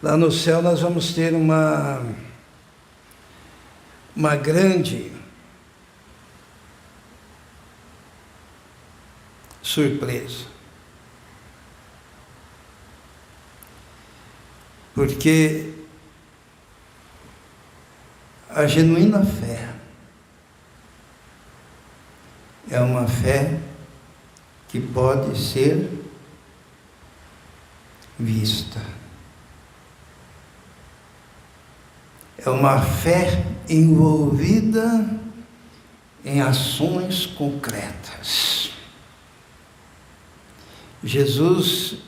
lá no céu nós vamos ter uma grande surpresa. Porque a genuína fé é uma fé que pode ser vista. É uma fé envolvida em ações concretas. Jesus,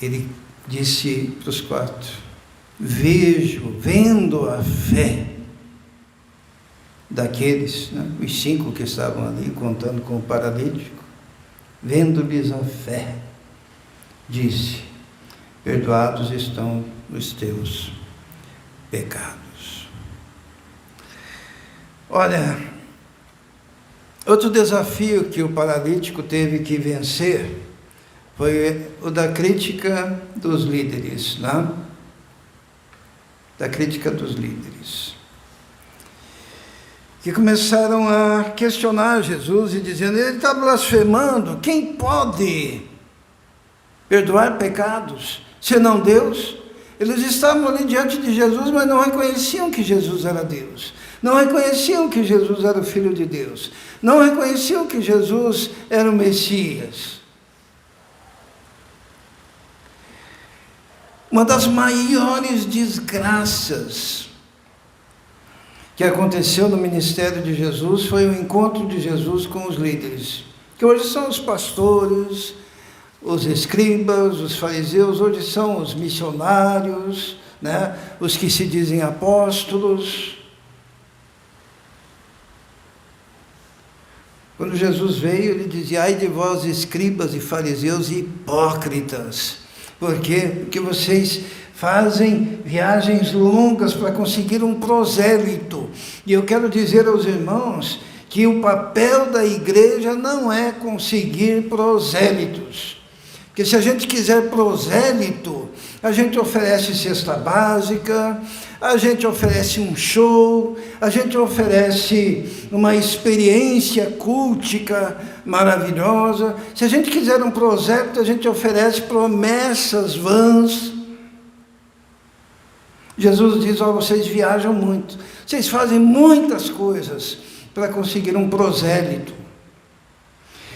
ele disse para os 4, vendo a fé daqueles, né, os 5 que estavam ali, contando com o paralítico, vendo-lhes a fé, disse, perdoados estão os teus pecados. Olha, outro desafio que o paralítico teve que vencer foi o da crítica dos líderes, né? Da crítica dos líderes, que começaram a questionar Jesus e dizendo, ele está blasfemando, quem pode perdoar pecados, senão Deus? Eles estavam ali diante de Jesus, mas não reconheciam que Jesus era Deus, não reconheciam que Jesus era o Filho de Deus, não reconheciam que Jesus era o Messias. Uma das maiores desgraças que aconteceu no ministério de Jesus foi o encontro de Jesus com os líderes, que hoje são os pastores, os escribas, os fariseus, hoje são os missionários, né? Os que se dizem apóstolos. Quando Jesus veio, ele dizia, ai de vós escribas e fariseus e hipócritas. Por quê? Porque vocês fazem viagens longas para conseguir um prosélito. E eu quero dizer aos irmãos que o papel da igreja não é conseguir prosélitos. Porque se a gente quiser prosélito, a gente oferece cesta básica, a gente oferece um show, a gente oferece uma experiência cultica maravilhosa. Se a gente quiser um prosélito, a gente oferece promessas vãs. Jesus diz, vocês viajam muito, vocês fazem muitas coisas para conseguir um prosélito.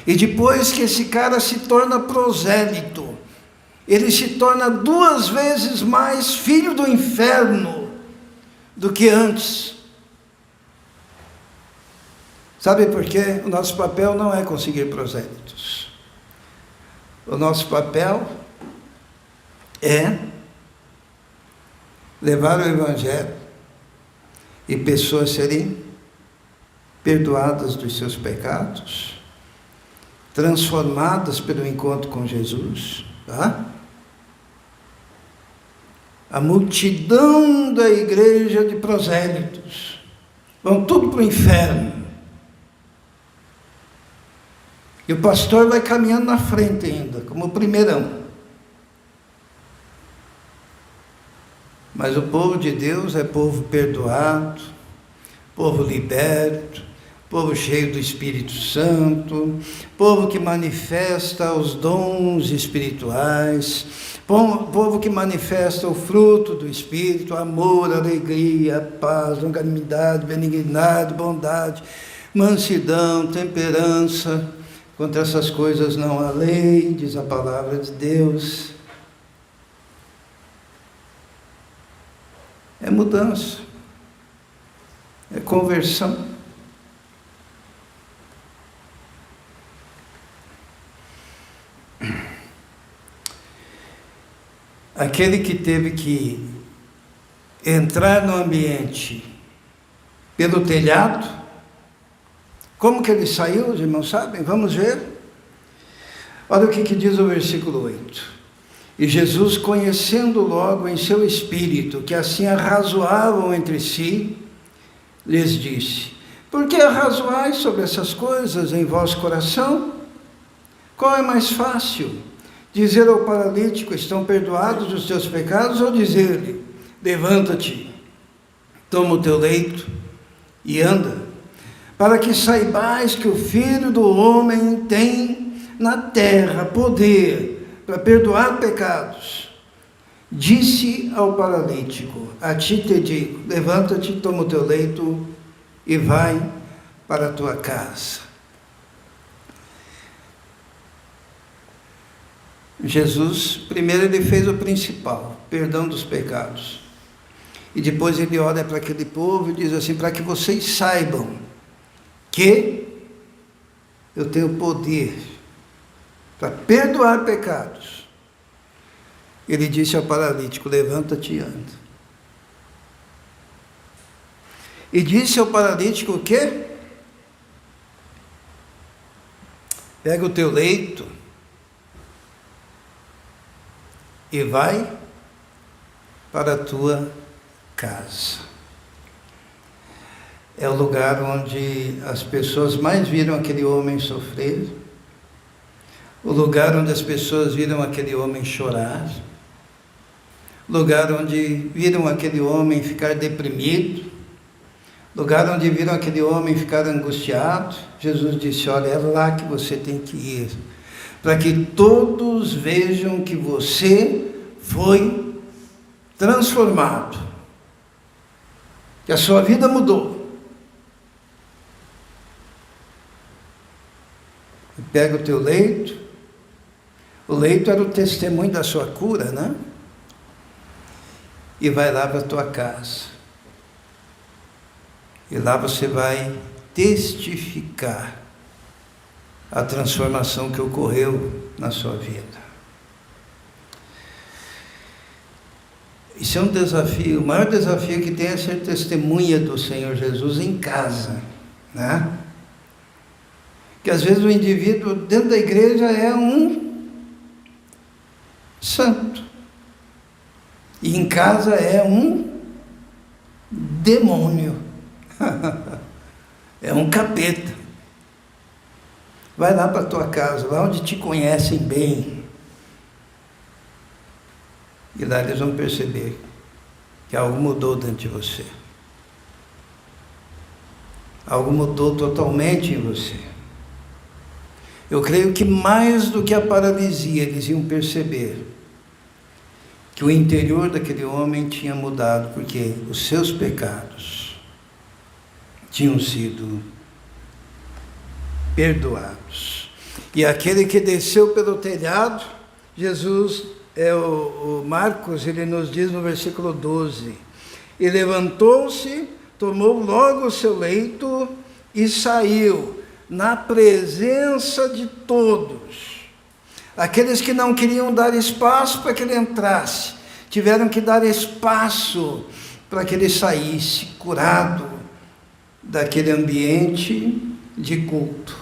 E depois que esse cara se torna prosélito, ele se torna 2 vezes mais filho do inferno do que antes. Sabe por quê? O nosso papel não é conseguir prosélitos. O nosso papel é levar o Evangelho, e pessoas serem perdoadas dos seus pecados, transformadas pelo encontro com Jesus, tá? A multidão da igreja de prosélitos vão tudo para o inferno. E o pastor vai caminhando na frente ainda, como o primeirão. Mas o povo de Deus é povo perdoado, povo liberto, povo cheio do Espírito Santo, povo que manifesta os dons espirituais, povo que manifesta o fruto do Espírito, amor, alegria, paz, longanimidade, benignidade, bondade, mansidão, temperança. Contra essas coisas não há lei, diz a palavra de Deus. É mudança, é conversão. Aquele que teve que entrar no ambiente pelo telhado, como que ele saiu, os irmãos sabem? Vamos ver. Olha o que diz o versículo 8. E Jesus, conhecendo logo em seu espírito que assim arrazoavam entre si, lhes disse: por que arrazoais sobre essas coisas em vosso coração? Qual é mais fácil? Dizer ao paralítico: estão perdoados os teus pecados, ou dizer-lhe: levanta-te, toma o teu leito e anda? Para que saibais que o Filho do Homem tem na terra poder para perdoar pecados. Disse ao paralítico: a ti te digo, levanta-te, toma o teu leito e vai para a tua casa. Jesus, primeiro ele fez o principal, perdão dos pecados. E depois ele olha para aquele povo e diz assim: para que vocês saibam que eu tenho poder para perdoar pecados. Ele disse ao paralítico: levanta-te e anda. E disse ao paralítico o quê? Pega o teu leito e vai para a tua casa. É o lugar onde as pessoas mais viram aquele homem sofrer, o lugar onde as pessoas viram aquele homem chorar, lugar onde viram aquele homem ficar deprimido, lugar onde viram aquele homem ficar angustiado. Jesus disse: olha, é lá que você tem que ir, para que todos vejam que você foi transformado, que a sua vida mudou. E pega o teu leito. O leito era o testemunho da sua cura, né? E vai lá para a tua casa. E lá você vai testificar a transformação que ocorreu na sua vida. Isso é um desafio. O maior desafio que tem é ser testemunha do Senhor Jesus em casa, né? Que às vezes o indivíduo dentro da igreja é um santo, e em casa é um demônio, é um capeta. Vai lá para a tua casa, lá onde te conhecem bem, e lá eles vão perceber que algo mudou dentro de você, algo mudou totalmente em você. Eu creio que mais do que a paralisia, eles iam perceber que o interior daquele homem tinha mudado, porque os seus pecados tinham sido perdoados. E aquele que desceu pelo telhado, Jesus, o Marcos, ele nos diz no versículo 12, e levantou-se, tomou logo o seu leito e saiu, na presença de todos. Aqueles que não queriam dar espaço para que ele entrasse, tiveram que dar espaço para que ele saísse curado daquele ambiente de culto.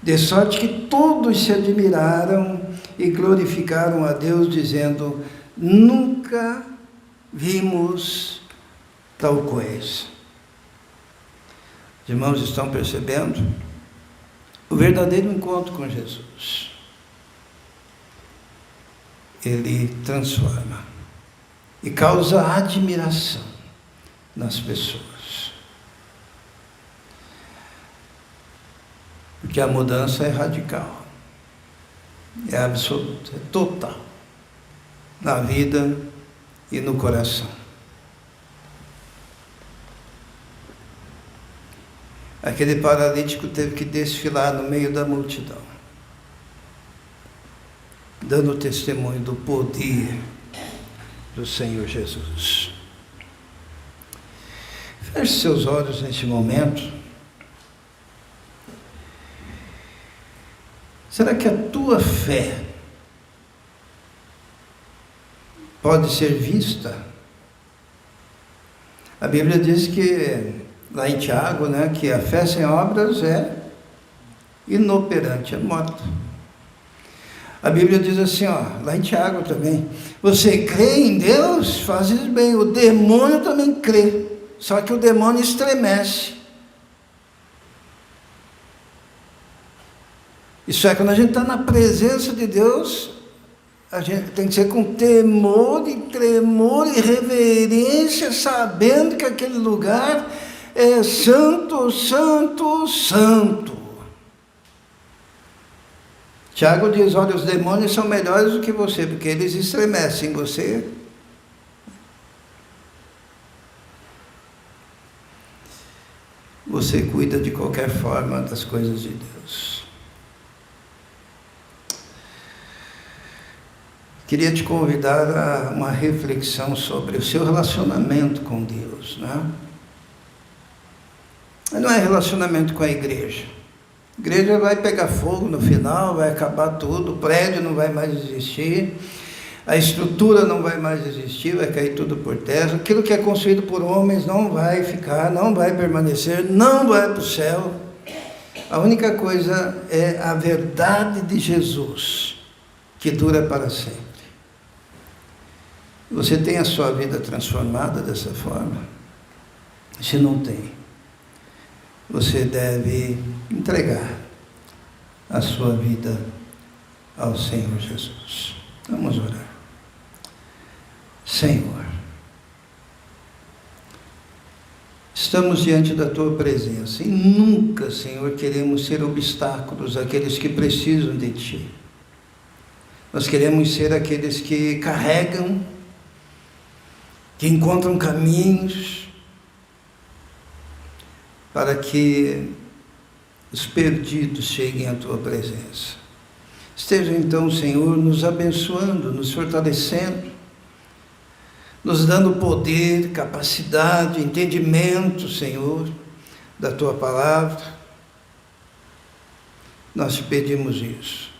De sorte que todos se admiraram e glorificaram a Deus, dizendo: nunca vimos tal coisa. Os irmãos estão percebendo? O verdadeiro encontro com Jesus, ele transforma e causa admiração nas pessoas. Porque a mudança é radical, é absoluta, é total, na vida e no coração. Aquele paralítico teve que desfilar no meio da multidão, dando testemunho do poder do Senhor Jesus. Feche seus olhos neste momento. Será que a tua fé pode ser vista? A Bíblia diz que, lá em Tiago, que a fé sem obras é inoperante, é morta. A Bíblia diz assim, lá em Tiago também: você crê em Deus, fazes bem. O demônio também crê, só que o demônio estremece. Isso é, quando a gente está na presença de Deus, a gente tem que ser com temor e tremor e reverência, sabendo que aquele lugar é santo, santo, santo. Tiago diz: olha, os demônios são melhores do que você, porque eles estremecem você. Você cuida de qualquer forma das coisas de Deus. Queria te convidar a uma reflexão sobre o seu relacionamento com Deus, Não é relacionamento com a igreja. A igreja vai pegar fogo no final, vai acabar tudo, o prédio não vai mais existir, a estrutura não vai mais existir, vai cair tudo por terra. Aquilo que é construído por homens não vai ficar, não vai permanecer, não vai para o céu. A única coisa é a verdade de Jesus, que dura para sempre. Você tem a sua vida transformada dessa forma? Se não tem, você deve entregar a sua vida ao Senhor Jesus. Vamos orar. Senhor, estamos diante da Tua presença e nunca, Senhor, queremos ser obstáculos àqueles que precisam de Ti. Nós queremos ser aqueles que carregam, que encontram caminhos para que os perdidos cheguem à Tua presença. Esteja então, Senhor, nos abençoando, nos fortalecendo, nos dando poder, capacidade, entendimento, Senhor, da Tua palavra. Nós te pedimos isso.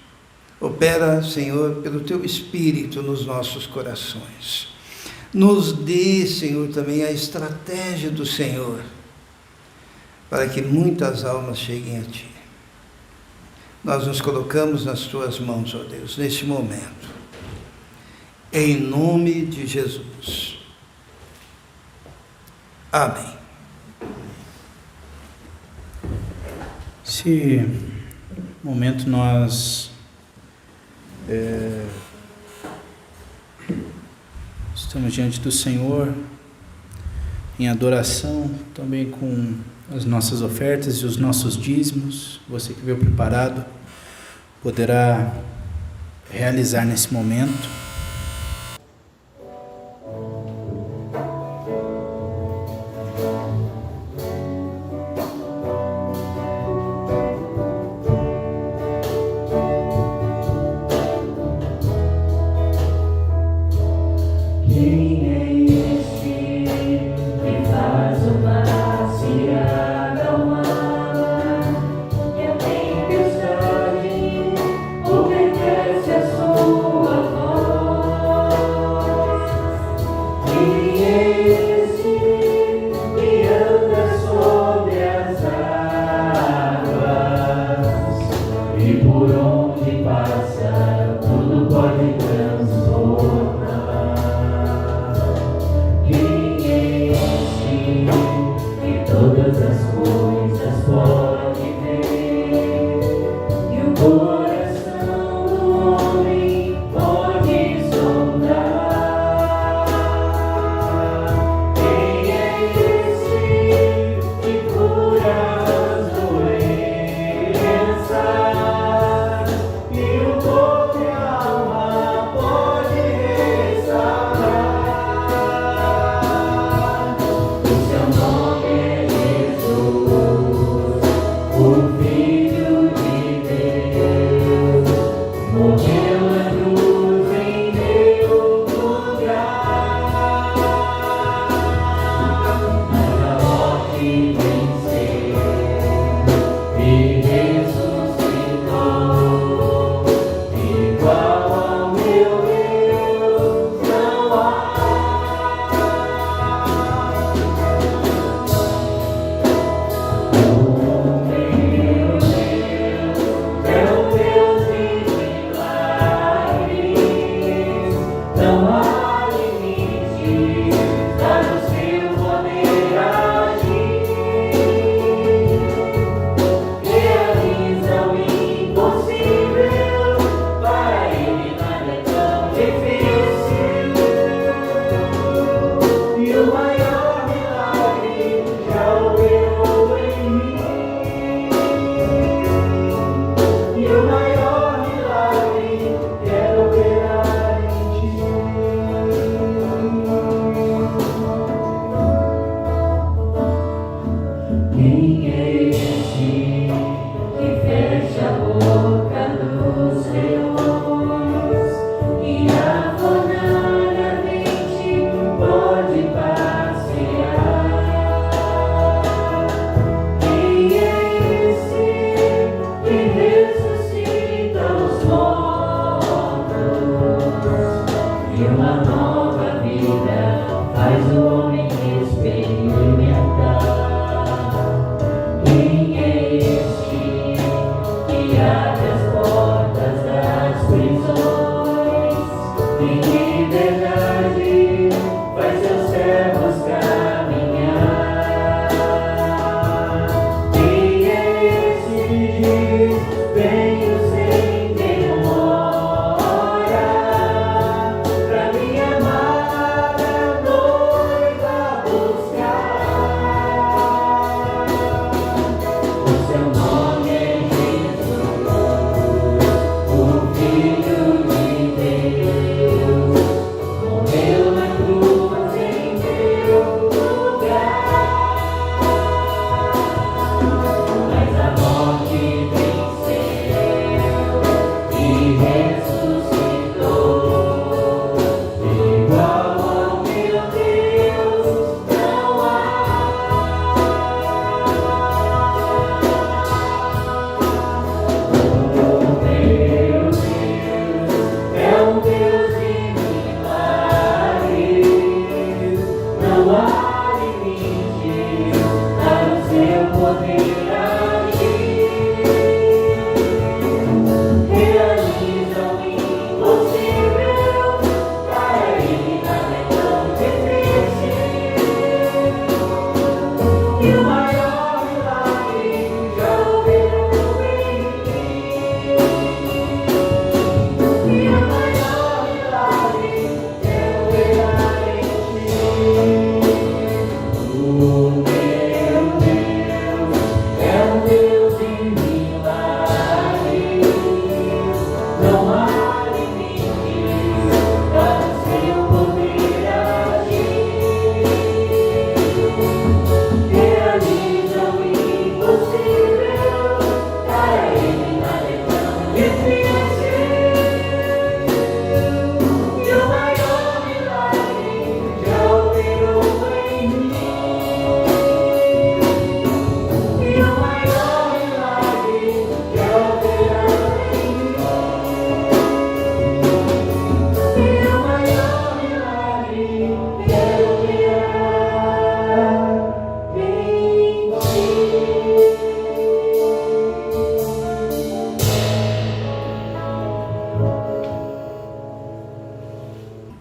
Opera, Senhor, pelo Teu Espírito nos nossos corações. Nos dê, Senhor, também a estratégia do Senhor, para que muitas almas cheguem a Ti. Nós nos colocamos nas Tuas mãos, ó Deus, neste momento, em nome de Jesus. Amém. Esse momento nós estamos diante do Senhor em adoração, também com as nossas ofertas e os nossos dízimos. Você que veio preparado poderá realizar nesse momento. Obedece a sua voz.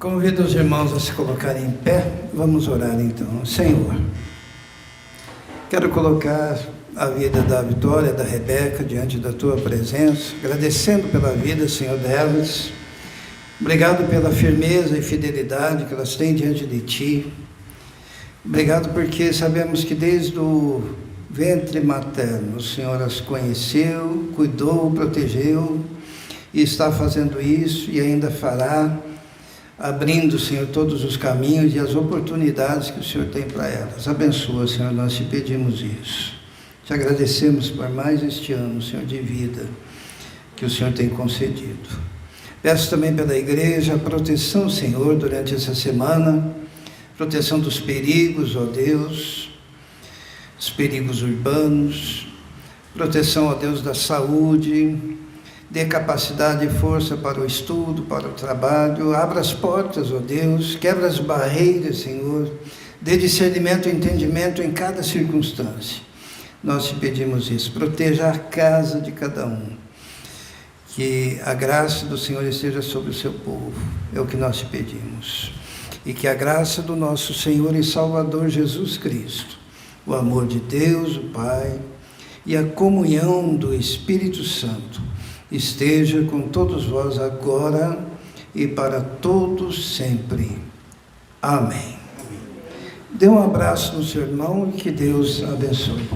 Convido os irmãos a se colocarem em pé. Vamos orar então. Senhor, quero colocar a vida da Vitória, da Rebeca, diante da Tua presença, agradecendo pela vida, Senhor, delas. Obrigado pela firmeza e fidelidade que elas têm diante de Ti. Obrigado porque sabemos que desde o ventre materno o Senhor as conheceu, cuidou, protegeu e está fazendo isso e ainda fará, abrindo, Senhor, todos os caminhos e as oportunidades que o Senhor tem para elas. Abençoa, Senhor, nós te pedimos isso. Te agradecemos por mais este ano, Senhor, de vida que o Senhor tem concedido. Peço também pela igreja a proteção, Senhor, durante essa semana, proteção dos perigos, ó Deus, os perigos urbanos, proteção, ó Deus, da saúde. Dê capacidade e força para o estudo, para o trabalho. Abra as portas, ó Deus. Quebra as barreiras, Senhor. Dê discernimento e entendimento em cada circunstância. Nós te pedimos isso. Proteja a casa de cada um. Que a graça do Senhor esteja sobre o seu povo. É o que nós te pedimos. E que a graça do nosso Senhor e Salvador Jesus Cristo, o amor de Deus, o Pai, e a comunhão do Espírito Santo esteja com todos vós agora e para todos sempre. Amém. Dê um abraço no seu irmão e que Deus abençoe.